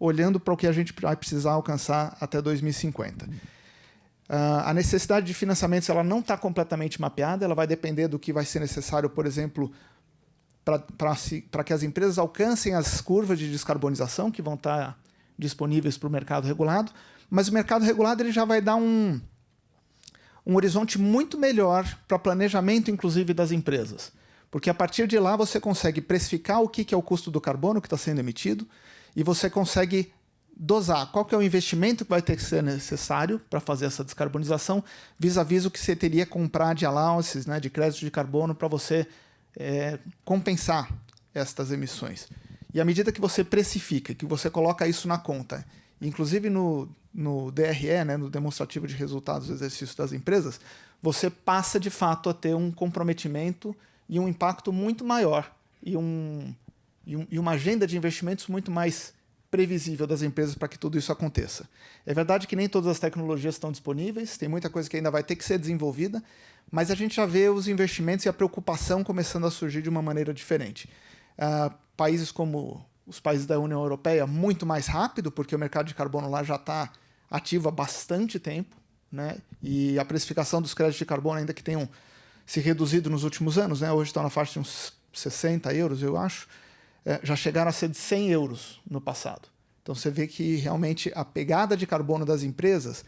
olhando para o que a gente vai precisar alcançar até 2050. A necessidade de financiamentos ela não está completamente mapeada, ela vai depender do que vai ser necessário, por exemplo, para que as empresas alcancem as curvas de descarbonização que vão estar disponíveis para o mercado regulado, mas o mercado regulado ele já vai dar um horizonte muito melhor para planejamento, inclusive, das empresas. Porque a partir de lá você consegue precificar o que é o custo do carbono que está sendo emitido e você consegue dosar qual que é o investimento que vai ter que ser necessário para fazer essa descarbonização vis-à-vis o que você teria que comprar de allowances, né, de crédito de carbono para você compensar estas emissões. E à medida que você precifica, que você coloca isso na conta, inclusive no DRE, né, no demonstrativo de resultados do exercício das empresas, você passa de fato a ter um comprometimento e um impacto muito maior e uma agenda de investimentos muito mais previsível das empresas para que tudo isso aconteça. É verdade que nem todas as tecnologias estão disponíveis, tem muita coisa que ainda vai ter que ser desenvolvida, mas a gente já vê os investimentos e a preocupação começando a surgir de uma maneira diferente. Países como os países da União Europeia, muito mais rápido, porque o mercado de carbono lá já está ativo há bastante tempo, né? E a precificação dos créditos de carbono, ainda que tenham se reduzido nos últimos anos, né? Hoje estão na faixa de uns 60 euros, eu acho, já chegaram a ser de 100 euros no passado. Então você vê que realmente a pegada de carbono das empresas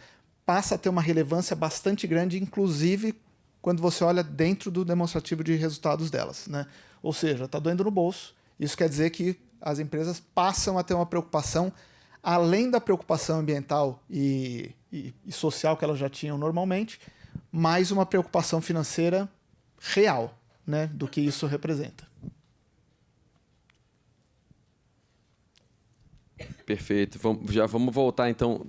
passa a ter uma relevância bastante grande, inclusive quando você olha dentro do demonstrativo de resultados delas, né? Ou seja, está doendo no bolso. Isso quer dizer que as empresas passam a ter uma preocupação, além da preocupação ambiental e social que elas já tinham normalmente, mais uma preocupação financeira real, né, do que isso representa. Perfeito. Já vamos voltar, então,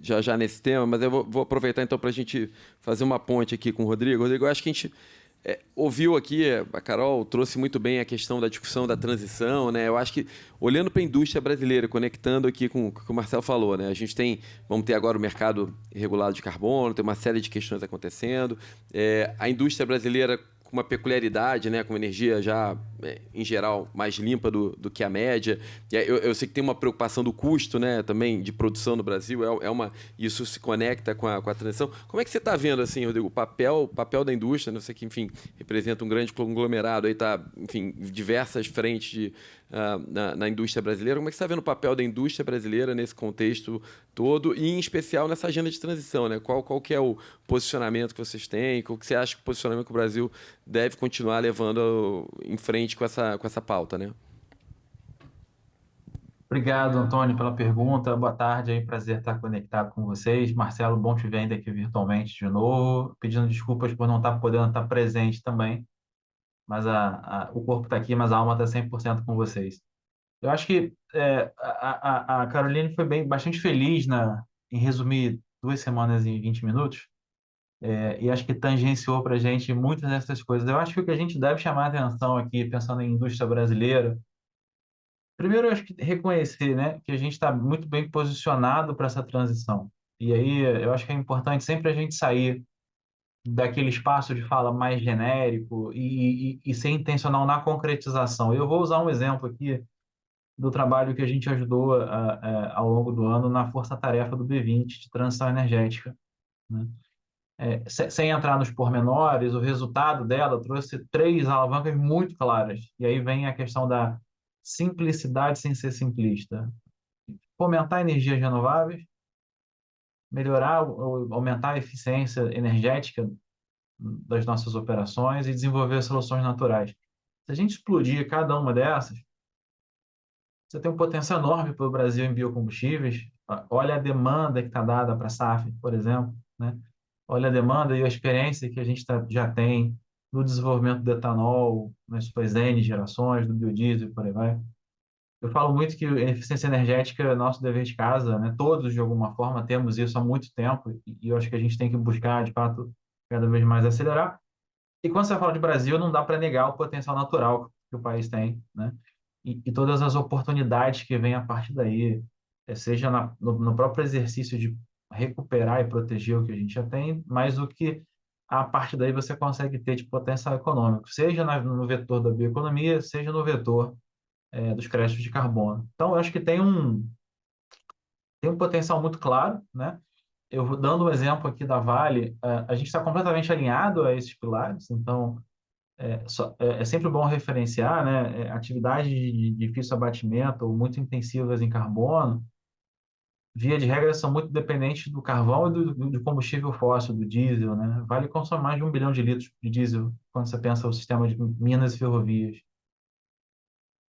já nesse tema, mas eu vou aproveitar, então, para a gente fazer uma ponte aqui com o Rodrigo. Rodrigo, eu acho que a gente ouviu aqui, a Carol trouxe muito bem a questão da discussão da transição, né? Eu acho que, olhando para a indústria brasileira, conectando aqui com o que o Marcelo falou, né? Vamos ter agora o mercado regulado de carbono, tem uma série de questões acontecendo. A indústria brasileira com uma peculiaridade, né, com energia já, em geral, mais limpa do que a média. Eu sei que tem uma preocupação do custo, né, também de produção no Brasil, isso se conecta com a transição. Como é que você está vendo, assim, Rodrigo, o papel da indústria, né, você que, enfim, representa um grande conglomerado, aí está, enfim, diversas frentes na indústria brasileira. Como é que você está vendo o papel da indústria brasileira nesse contexto todo e, em especial, nessa agenda de transição, né? Qual que é o posicionamento que vocês têm? Qual que você acha que o posicionamento que o Brasil deve continuar levando em frente com essa pauta, né? Obrigado, Antônio, pela pergunta. Boa tarde, é um prazer estar conectado com vocês. Marcelo, bom te ver ainda aqui virtualmente de novo. Pedindo desculpas por não estar podendo estar presente também, mas o corpo está aqui, mas a alma está 100% com vocês. Eu acho que a Caroline foi bastante feliz em resumir 2 semanas em 20 minutos, e acho que tangenciou para a gente muitas dessas coisas. Eu acho que o que a gente deve chamar a atenção aqui, pensando em indústria brasileira, primeiro, eu acho que reconhecer, né, que a gente está muito bem posicionado para essa transição. E aí, eu acho que é importante sempre a gente sair daquele espaço de fala mais genérico e ser intencional na concretização. Eu vou usar um exemplo aqui do trabalho que a gente ajudou ao longo do ano na força-tarefa do B20 de transição energética, né? Sem entrar nos pormenores, o resultado dela trouxe 3 alavancas muito claras. E aí vem a questão da simplicidade sem ser simplista. Fomentar energias renováveis, melhorar ou aumentar a eficiência energética das nossas operações e desenvolver soluções naturais. Se a gente explodir cada uma dessas, você tem um potencial enorme para o Brasil em biocombustíveis. Olha a demanda que está dada para a SAF, por exemplo, né? Olha a demanda e a experiência que a gente já tem no desenvolvimento do etanol, nas suas N gerações, do biodiesel e por aí vai. Eu falo muito que a eficiência energética é nosso dever de casa, né? Todos, de alguma forma, temos isso há muito tempo e eu acho que a gente tem que buscar, de fato, cada vez mais acelerar. E quando você fala de Brasil, não dá para negar o potencial natural que o país tem, né? E todas as oportunidades que vêm a partir daí, seja no próprio exercício de recuperar e proteger o que a gente já tem, mas o que a partir daí você consegue ter de potencial econômico, seja no vetor da bioeconomia, seja no vetor dos créditos de carbono. Então, eu acho que tem um potencial muito claro, né? Eu vou dando um exemplo aqui da Vale, a gente está completamente alinhado a esses pilares, então é sempre bom referenciar, né? Atividades de difícil abatimento ou muito intensivas em carbono, via de regra, são muito dependentes do carvão e do combustível fóssil, do diesel, né? Vale consome mais de 1 bilhão de litros de diesel quando você pensa o sistema de minas e ferrovias.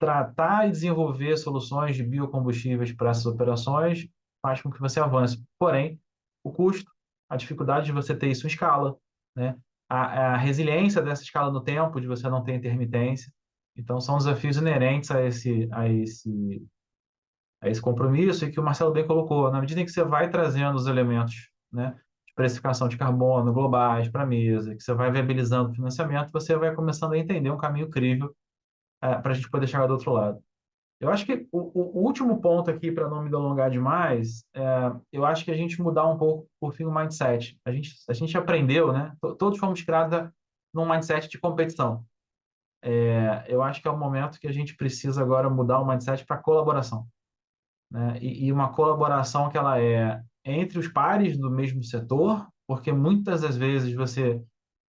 Tratar e desenvolver soluções de biocombustíveis para essas operações faz com que você avance. Porém, o custo, a dificuldade de você ter isso em escala, né? A resiliência dessa escala no tempo, de você não ter intermitência. Então, são desafios inerentes a esse compromisso e que o Marcelo bem colocou. Na medida em que você vai trazendo os elementos, né, de precificação de carbono globais para a mesa, que você vai viabilizando o financiamento, você vai começando a entender um caminho crível para a gente poder chegar do outro lado. Eu acho que o último ponto aqui, para não me delongar demais, eu acho que a gente mudar um pouco, por fim, o mindset. A gente aprendeu, né? Todos fomos criados num mindset de competição. Eu acho que é o momento que a gente precisa agora mudar o mindset para colaboração, né? E uma colaboração que ela é entre os pares do mesmo setor, porque muitas das vezes você,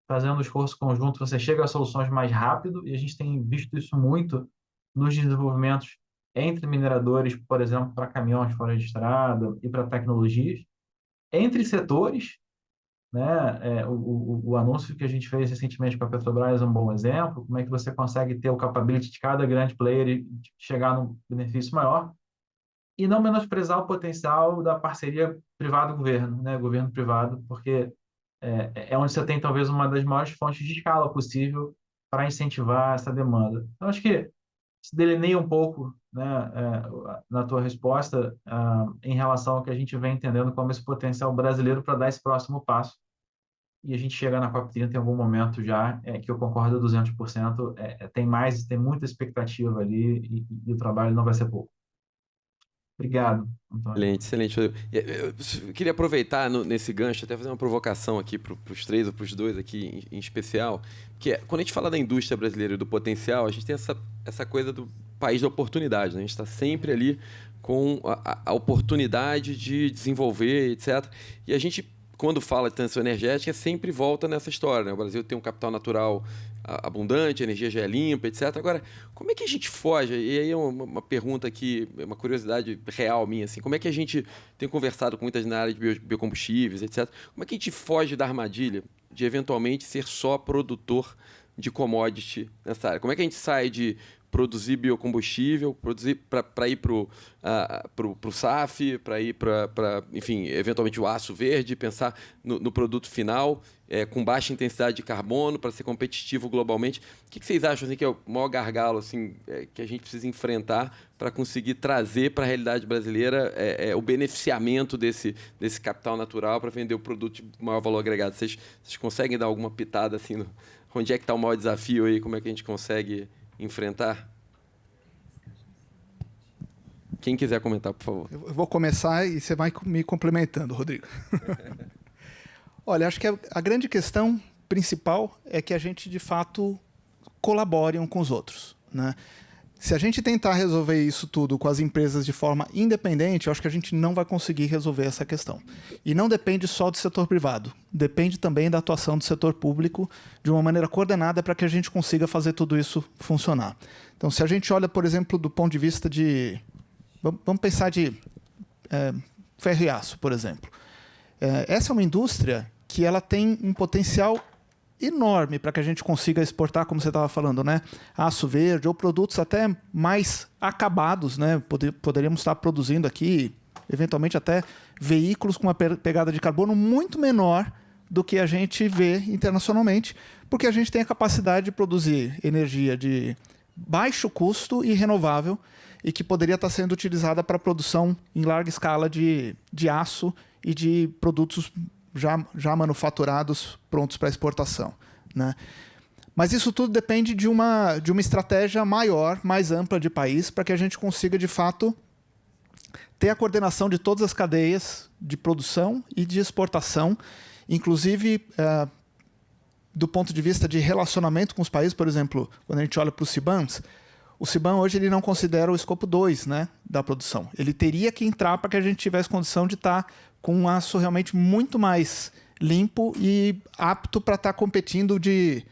fazendo esforço conjunto, você chega a soluções mais rápido, e a gente tem visto isso muito nos desenvolvimentos entre mineradores, por exemplo, para caminhões fora de estrada e para tecnologias. entre setores, né? O anúncio que a gente fez recentemente com a Petrobras é um bom exemplo. Como é que você consegue ter o capability de cada grande player e chegar num benefício maior e não menosprezar o potencial da parceria privado-governo, né? Governo-privado, porque é onde você tem talvez uma das maiores fontes de escala possível para incentivar essa demanda. Então, acho que se delineia um pouco, né, na tua resposta, em relação ao que a gente vem entendendo como esse potencial brasileiro para dar esse próximo passo. E a gente chegar na COP30 em algum momento já, que eu concordo 200%, tem muita expectativa ali e o trabalho não vai ser pouco. Obrigado, Antônio. Excelente, excelente. Eu queria aproveitar nesse gancho, até fazer uma provocação aqui para os três ou para os dois aqui em especial, que quando a gente fala da indústria brasileira e do potencial, a gente tem essa coisa do país da oportunidade, né? A gente está sempre ali com a oportunidade de desenvolver, etc. E a gente, quando fala de transição energética, sempre volta nessa história, né? O Brasil tem um capital natural abundante, a energia já é limpa, etc. Agora, como é que a gente foge? E aí é uma pergunta aqui, uma curiosidade real minha, assim, como é que a gente tem conversado com muitas na área de biocombustíveis, etc. Como é que a gente foge da armadilha de eventualmente ser só produtor de commodity nessa área? Como é que a gente sai de produzir biocombustível, produzir para ir para o SAF, para ir para, enfim, eventualmente o aço verde, pensar no produto final, com baixa intensidade de carbono, para ser competitivo globalmente. O que vocês acham assim, que é o maior gargalo assim, que a gente precisa enfrentar para conseguir trazer para a realidade brasileira o beneficiamento desse capital natural para vender o produto de maior valor agregado? Vocês conseguem dar alguma pitada assim, onde é que está o maior desafio aí? Como é que a gente consegue enfrentar? Quem quiser comentar, por favor. Eu vou começar e você vai me complementando, Rodrigo. Olha, acho que a grande questão principal é que a gente, de fato, colabore um com os outros, né? Se a gente tentar resolver isso tudo com as empresas de forma independente, eu acho que a gente não vai conseguir resolver essa questão. E não depende só do setor privado, depende também da atuação do setor público de uma maneira coordenada para que a gente consiga fazer tudo isso funcionar. Então, se a gente olha, por exemplo, do ponto de vista de... Vamos pensar de ferro e aço, por exemplo. Essa é uma indústria que ela tem um potencial enorme para que a gente consiga exportar, como você estava falando, né? Aço verde ou produtos até mais acabados, né? Poderíamos estar produzindo aqui, eventualmente até veículos com uma pegada de carbono muito menor do que a gente vê internacionalmente, porque a gente tem a capacidade de produzir energia de baixo custo e renovável e que poderia estar sendo utilizada para a produção em larga escala de aço e de produtos já manufaturados, prontos para exportação, né? Mas isso tudo depende de uma estratégia maior, mais ampla de país, para que a gente consiga, de fato, ter a coordenação de todas as cadeias de produção e de exportação, inclusive do ponto de vista de relacionamento com os países. Por exemplo, quando a gente olha para os CBAMs, o CBAM hoje ele não considera o escopo 2, né, da produção. Ele teria que entrar para que a gente tivesse condição de estar com um aço realmente muito mais limpo e apto para estar competindo de...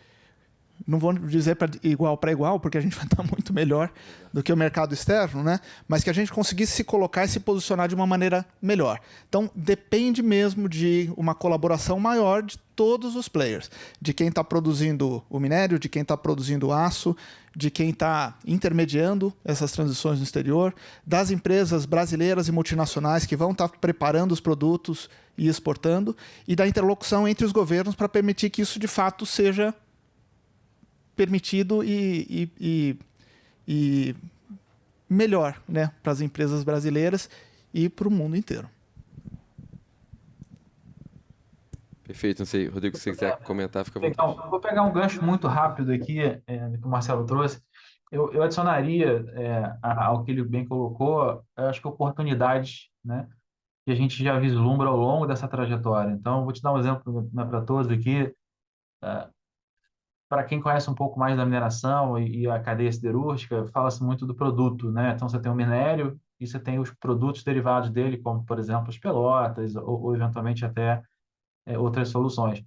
Não vou dizer igual para igual, porque a gente vai estar muito melhor do que o mercado externo, né? Mas que a gente conseguisse se colocar e se posicionar de uma maneira melhor. Então, depende mesmo de uma colaboração maior de todos os players. De quem está produzindo o minério, de quem está produzindo o aço, de quem está intermediando essas transições no exterior, das empresas brasileiras e multinacionais que vão estar preparando os produtos e exportando, e da interlocução entre os governos para permitir que isso, de fato, seja permitido e melhor, né, para as empresas brasileiras e para o mundo inteiro. Perfeito, não sei, Rodrigo, se você quiser comentar, fica à vontade. Então, vou pegar um gancho muito rápido aqui, que o Marcelo trouxe. Eu adicionaria ao que ele bem colocou, eu acho que oportunidades, né, que a gente já vislumbra ao longo dessa trajetória. Então, vou te dar um exemplo, né, para todos aqui. Para quem conhece um pouco mais da mineração e a cadeia siderúrgica, fala-se muito do produto, né? Então, você tem o minério e você tem os produtos derivados dele, como, por exemplo, as pelotas ou eventualmente até outras soluções.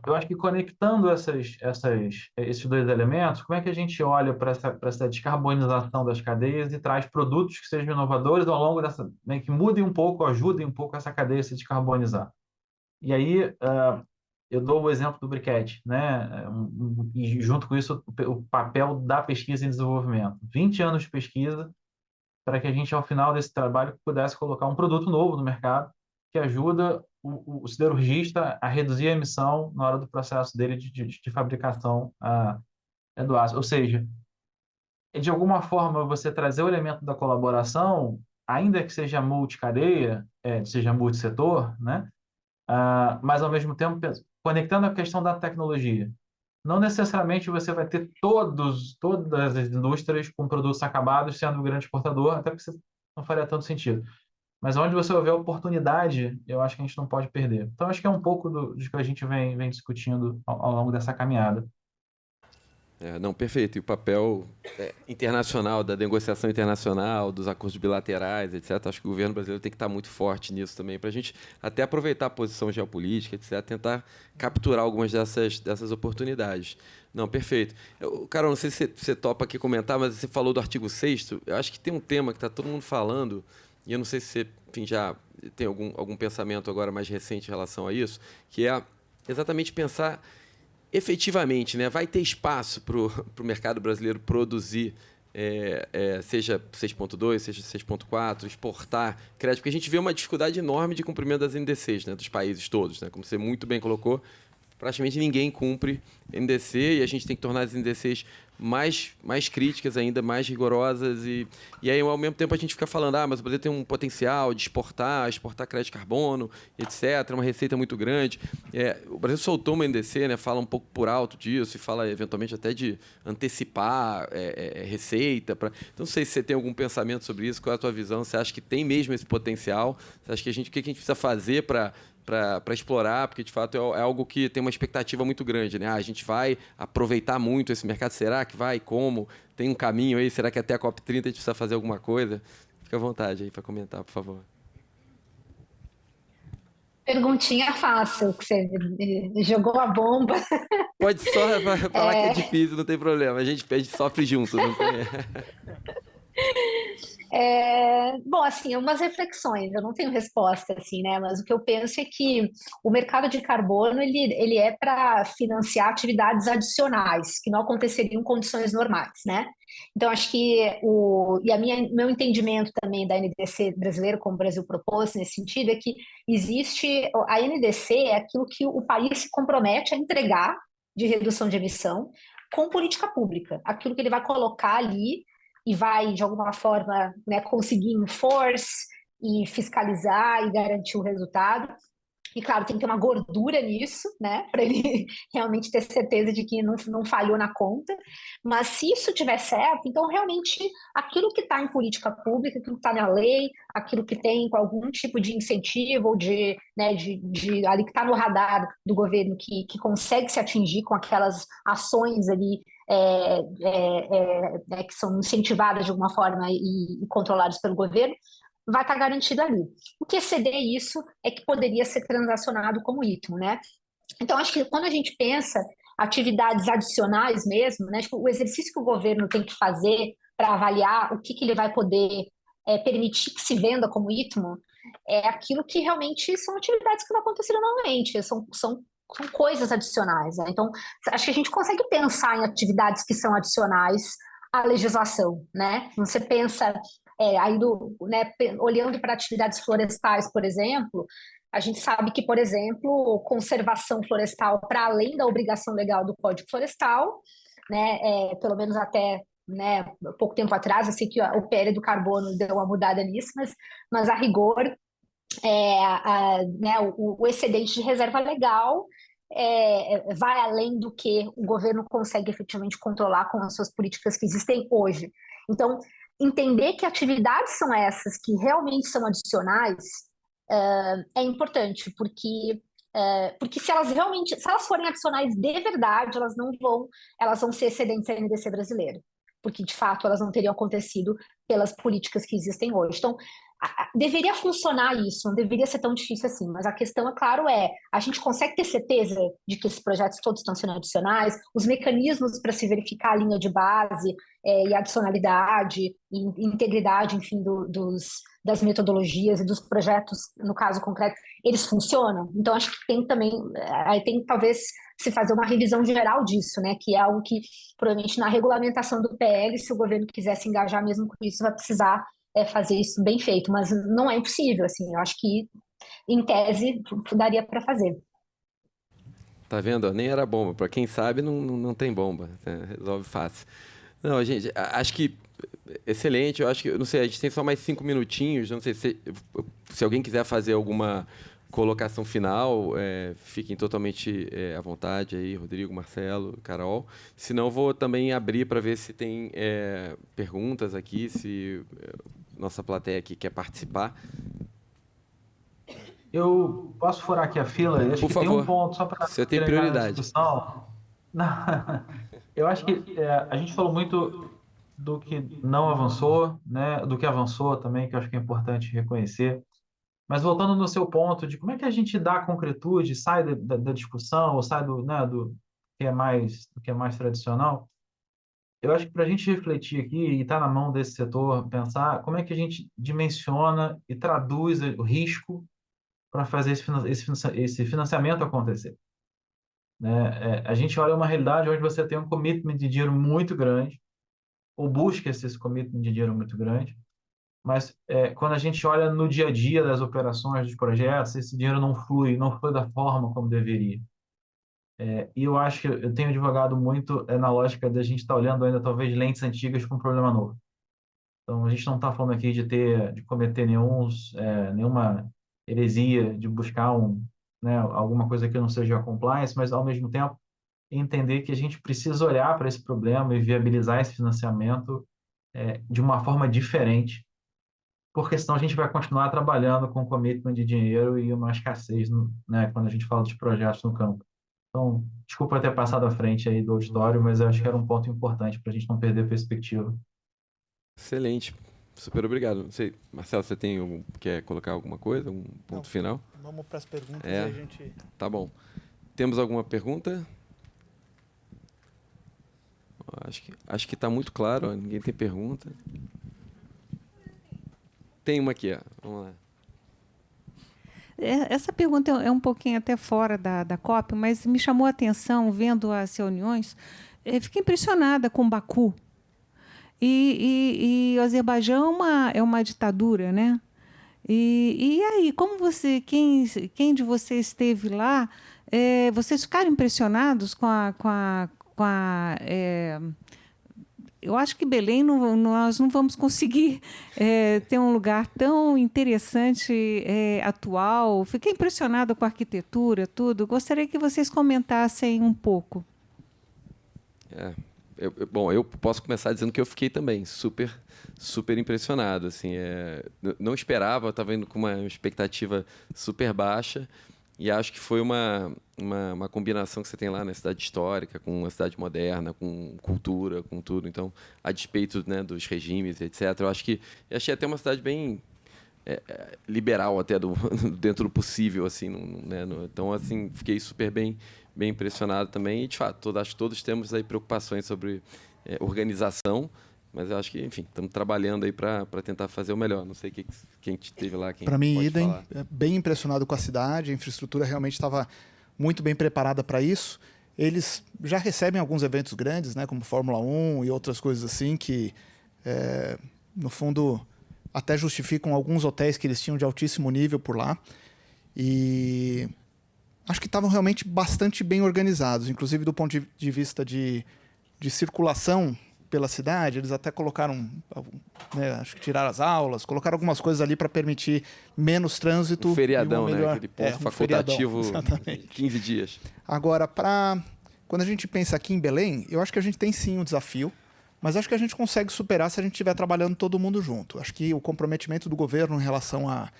Eu acho que conectando esses dois elementos, como é que a gente olha para essa descarbonização das cadeias e traz produtos que sejam inovadores ao longo dessa, né, que mudem um pouco, ajudem um pouco essa cadeia a se descarbonizar? E aí, eu dou o exemplo do briquete, né? E junto com isso, o papel da pesquisa e desenvolvimento. 20 anos de pesquisa para que a gente, ao final desse trabalho, pudesse colocar um produto novo no mercado que ajuda o siderurgista a reduzir a emissão na hora do processo dele de fabricação do aço. Ou seja, de alguma forma, você trazer o elemento da colaboração, ainda que seja multicadeia, seja multissetor, né? Mas, ao mesmo tempo, conectando a questão da tecnologia. Não necessariamente você vai ter todas as indústrias com produtos acabados sendo um grande exportador, até porque não faria tanto sentido. Mas onde você houver oportunidade, eu acho que a gente não pode perder. Então, acho que é um pouco do que a gente vem discutindo ao longo dessa caminhada. Não, perfeito. E o papel internacional, da negociação internacional, dos acordos bilaterais, etc. Acho que o governo brasileiro tem que estar muito forte nisso também, para a gente até aproveitar a posição geopolítica, etc., tentar capturar algumas dessas oportunidades. Não, perfeito. Carol, não sei se você topa aqui comentar, mas você falou do artigo 6º. Eu acho que tem um tema que está todo mundo falando, e eu não sei se você, enfim, já tem algum pensamento agora mais recente em relação a isso, que é exatamente pensar efetivamente, né, vai ter espaço para o mercado brasileiro produzir, seja 6.2, seja 6.4, exportar crédito, porque a gente vê uma dificuldade enorme de cumprimento das NDCs, né, dos países todos, né, como você muito bem colocou, praticamente ninguém cumpre NDC e a gente tem que tornar as NDCs mais críticas ainda, mais rigorosas e aí, ao mesmo tempo, a gente fica falando, mas o Brasil tem um potencial de exportar crédito de carbono, etc., uma receita muito grande. O Brasil soltou uma NDC, né, fala um pouco por alto disso e fala, eventualmente, até de antecipar receita. Então, não sei se você tem algum pensamento sobre isso, qual é a tua visão? Você acha que tem mesmo esse potencial? Você acha que o que a gente precisa fazer para explorar, porque de fato é algo que tem uma expectativa muito grande, né? A gente vai aproveitar muito esse mercado, será que vai? Como? Tem um caminho aí? Será que até a COP30 a gente precisa fazer alguma coisa? Fica à vontade aí para comentar, por favor. Perguntinha fácil, que você jogou a bomba. Pode só falar que é difícil, não tem problema. A gente sofre junto, não tem... Bom, assim, umas reflexões, eu não tenho resposta, assim, né? Mas o que eu penso é que o mercado de carbono, ele é para financiar atividades adicionais, que não aconteceriam em condições normais, né? Então, acho que meu entendimento também da NDC brasileira, como o Brasil propôs nesse sentido, é que a NDC é aquilo que o país se compromete a entregar de redução de emissão com política pública, aquilo que ele vai colocar ali e vai, de alguma forma, né, conseguir enforce e fiscalizar e garantir o resultado. E, claro, tem que ter uma gordura nisso, né, para ele realmente ter certeza de que não falhou na conta. Mas se isso tiver certo, então realmente aquilo que está em política pública, aquilo que está na lei, aquilo que tem com algum tipo de incentivo ou ali que está no radar do governo que consegue se atingir com aquelas ações ali que são incentivadas de alguma forma e controladas pelo governo, vai estar garantido ali. O que exceder isso é que poderia ser transacionado como item, né? Então, acho que quando a gente pensa atividades adicionais mesmo, né, tipo, o exercício que o governo tem que fazer para avaliar o que ele vai poder permitir que se venda como item, é aquilo que realmente são atividades que não aconteceram normalmente, são coisas adicionais, né? Então, acho que a gente consegue pensar em atividades que são adicionais à legislação, né? Você pensa olhando para atividades florestais, por exemplo, a gente sabe que, por exemplo, conservação florestal, para além da obrigação legal do Código Florestal, né, pelo menos até, né, pouco tempo atrás, eu sei que o PL do carbono deu uma mudada nisso, mas a rigor, né, o excedente de reserva legal vai além do que o governo consegue efetivamente controlar com as suas políticas que existem hoje. Então, entender que atividades são essas que realmente são adicionais é importante, porque se elas forem adicionais de verdade, elas vão ser excedentes da NDC brasileira, porque de fato elas não teriam acontecido pelas políticas que existem hoje. Então, deveria funcionar isso, não deveria ser tão difícil assim, mas a questão, é claro, a gente consegue ter certeza de que esses projetos todos estão sendo adicionais, os mecanismos para se verificar a linha de base e adicionalidade, e integridade, enfim, das metodologias e dos projetos, no caso concreto, eles funcionam? Então, acho que tem também, aí tem talvez se fazer uma revisão geral disso, né, que é algo que, provavelmente, na regulamentação do PL, se o governo quiser se engajar mesmo com isso, vai precisar fazer isso bem feito, mas não é impossível, assim, eu acho que, em tese, daria para fazer. Tá vendo? Nem era bomba. Para quem sabe, não tem bomba. Resolve fácil. Não, gente, acho que excelente. Eu acho que, não sei, a gente tem só mais 5 minutinhos. Não sei se alguém quiser fazer alguma colocação final, fiquem totalmente à vontade aí, Rodrigo, Marcelo, Carol. Se não, vou também abrir para ver se tem perguntas aqui, se nossa plateia aqui quer participar. Eu posso furar aqui a fila? Acho Por que favor. tem um ponto só para Você tem prioridade. Discussão. Eu acho que a gente falou muito do que não avançou, né? Do que avançou também, que eu acho que é importante reconhecer. Mas voltando no seu ponto de como é que a gente dá concretude, sai da discussão, ou sai do que é mais tradicional, eu acho que para a gente refletir aqui, e está na mão desse setor, pensar como é que a gente dimensiona e traduz o risco para fazer esse financiamento acontecer. Né? A gente olha uma realidade onde você tem um commitment de dinheiro muito grande, ou busca esse commitment de dinheiro muito grande, mas quando a gente olha no dia a dia das operações, dos projetos, esse dinheiro não flui da forma como deveria. E eu acho que eu tenho advogado muito na lógica de a gente estar olhando ainda talvez lentes antigas com um problema novo. Então a gente não está falando aqui de cometer nenhuma heresia, de buscar alguma coisa que não seja compliance, mas ao mesmo tempo entender que a gente precisa olhar para esse problema e viabilizar esse financiamento de uma forma diferente, porque senão a gente vai continuar trabalhando com commitment de dinheiro e uma escassez, né, quando a gente fala de projetos no campo. Então, desculpa ter passado à frente aí do auditório, mas eu acho que era um ponto importante para a gente não perder perspectiva. Excelente. Super obrigado. Não sei, Marcelo, você quer colocar alguma coisa, um ponto final? Vamos para as perguntas e a gente... Tá bom. Temos alguma pergunta? Acho que está muito claro, ó, ninguém tem pergunta. Tem uma aqui, ó. Vamos lá. Essa pergunta é um pouquinho até fora da COP, mas me chamou a atenção vendo as reuniões. Fiquei impressionada com Baku. E o Azerbaijão é uma ditadura, né? E aí, quem de vocês esteve lá, vocês ficaram impressionados com a eu acho que Belém nós não vamos conseguir ter um lugar tão interessante, atual. Fiquei impressionada com a arquitetura, tudo. Gostaria que vocês comentassem um pouco. Bom, eu posso começar dizendo que eu fiquei também super, super impressionado. Assim, não esperava, estava indo com uma expectativa super baixa. E acho que foi uma combinação que você tem lá na cidade histórica, com uma cidade moderna, com cultura, com tudo. Então, a despeito, né, dos regimes, etc., eu achei até uma cidade bem liberal, até dentro do possível. Assim, né, então, assim, fiquei super bem impressionado também. E, de fato, acho que todos temos aí preocupações sobre organização, mas eu acho que, enfim, estamos trabalhando aí para tentar fazer o melhor. Não sei quem esteve lá. Para mim, idem, bem impressionado com a cidade, a infraestrutura realmente estava muito bem preparada para isso. Eles já recebem alguns eventos grandes, né, como Fórmula 1 e outras coisas assim, que, no fundo, até justificam alguns hotéis que eles tinham de altíssimo nível por lá. E acho que estavam realmente bastante bem organizados, inclusive do ponto de vista de circulação pela cidade. Eles até colocaram, né, acho que tiraram as aulas, colocaram algumas coisas ali para permitir menos trânsito. Um feriadão, né? Aquele ponto facultativo, 15 dias. Agora, quando a gente pensa aqui em Belém, eu acho que a gente tem sim um desafio, mas acho que a gente consegue superar se a gente estiver trabalhando todo mundo junto. Acho que o comprometimento do governo em relação a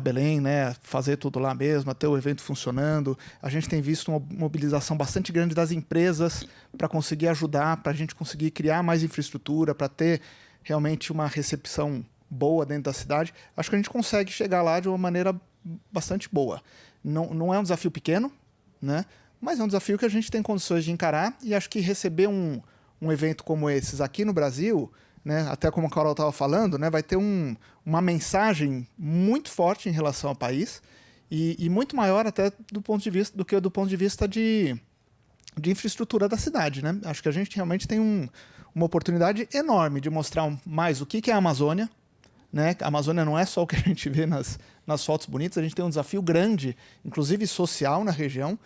Belém, né, fazer tudo lá mesmo, ter o evento funcionando. A gente tem visto uma mobilização bastante grande das empresas para conseguir ajudar, para a gente conseguir criar mais infraestrutura, para ter realmente uma recepção boa dentro da cidade, acho que a gente consegue chegar lá de uma maneira bastante boa. Não é um desafio pequeno, né? Mas é um desafio que a gente tem condições de encarar, e acho que receber um evento como esses aqui no Brasil, né, até como a Carol estava falando, né, vai ter uma mensagem muito forte em relação ao país, e muito maior até do ponto de vista de infraestrutura da cidade, né? Acho que a gente realmente tem uma oportunidade enorme de mostrar mais o que é a Amazônia, né? A Amazônia não é só o que a gente vê nas fotos bonitas, a gente tem um desafio grande, inclusive social, na região,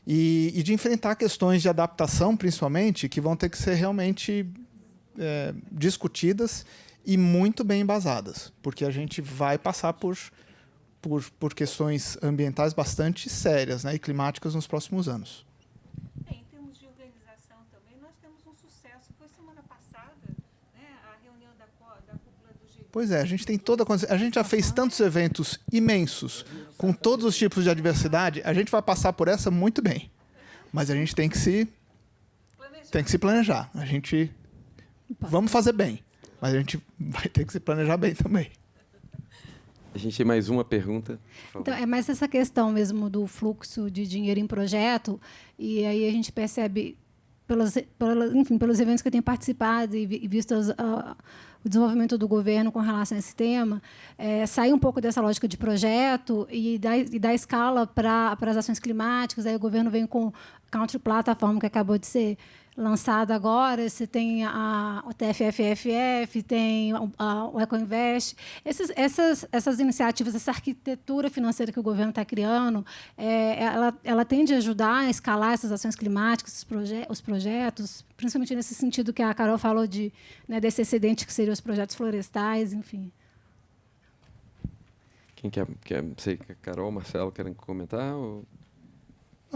e de enfrentar questões de adaptação, principalmente, que vão ter que ser realmente discutidas e muito bem embasadas, porque a gente vai passar por questões ambientais bastante sérias, né, e climáticas nos próximos anos. Em termos de organização também, nós temos um sucesso. Foi semana passada, né, a reunião da cúpula do G20. Pois é, a gente tem a gente já fez tantos eventos imensos, com todos os tipos de adversidade, a gente vai passar por essa muito bem. Mas a gente tem que se planejar. Vamos fazer bem, mas a gente vai ter que se planejar bem também. A gente tem mais uma pergunta. Então, é mais essa questão mesmo do fluxo de dinheiro em projeto, e aí a gente percebe, pelos eventos que eu tenho participado e visto o desenvolvimento do governo com relação a esse tema, sair um pouco dessa lógica de projeto e dar escala para as ações climáticas. Aí o governo vem com Country Platform, que acabou de ser lançada agora, você tem o TFFF, tem o EcoInvest. Essas iniciativas, essa arquitetura financeira que o governo está criando, ela tende a ajudar a escalar essas ações climáticas, os projetos, principalmente nesse sentido que a Carol falou desse excedente que seriam os projetos florestais, enfim. Quem quer? Sei que a Carol, o Marcelo querem comentar? Ou...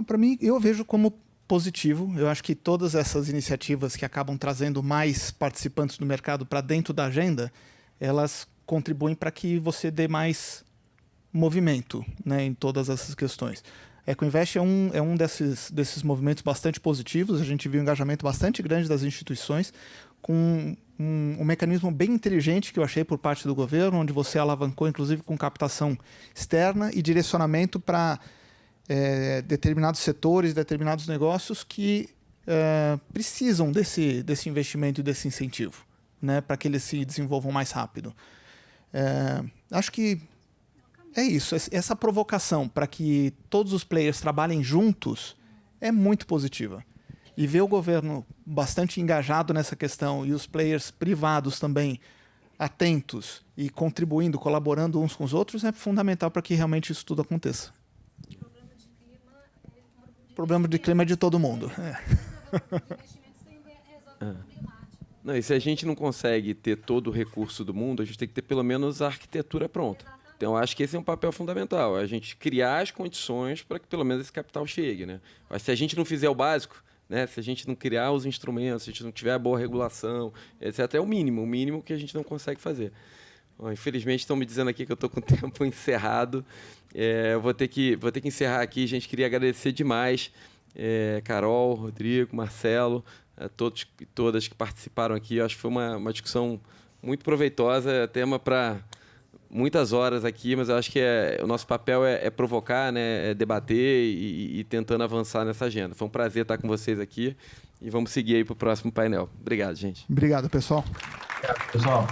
Para mim, eu vejo como positivo. Eu acho que todas essas iniciativas que acabam trazendo mais participantes do mercado para dentro da agenda, elas contribuem para que você dê mais movimento, né, em todas essas questões. EcoInvest é um desses movimentos bastante positivos. A gente viu um engajamento bastante grande das instituições, com um mecanismo bem inteligente que eu achei por parte do governo, onde você alavancou, inclusive, com captação externa e direcionamento para determinados setores, determinados negócios que precisam desse investimento e desse incentivo, né, para que eles se desenvolvam mais rápido. Acho que é isso. Essa provocação para que todos os players trabalhem juntos é muito positiva. E ver o governo bastante engajado nessa questão e os players privados também atentos e contribuindo, colaborando uns com os outros é fundamental para que realmente isso tudo aconteça. O problema de clima é de todo mundo. Não, e se a gente não consegue ter todo o recurso do mundo, a gente tem que ter pelo menos a arquitetura pronta. Então, acho que esse é um papel fundamental, a gente criar as condições para que pelo menos esse capital chegue, né? Mas se a gente não fizer o básico, né, se a gente não criar os instrumentos, se a gente não tiver a boa regulação, etc., é o mínimo que a gente não consegue fazer. Bom, infelizmente, estão me dizendo aqui que eu estou com o tempo encerrado. Eu vou ter que encerrar aqui. Gente, queria agradecer demais Carol, Rodrigo, Marcelo, a todos e todas que participaram aqui. Eu acho que foi uma discussão muito proveitosa, tema para muitas horas aqui, mas eu acho que o nosso papel é provocar, né, é debater e tentando avançar nessa agenda. Foi um prazer estar com vocês aqui e vamos seguir aí para o próximo painel. Obrigado, gente. Obrigado, pessoal. Obrigado, pessoal.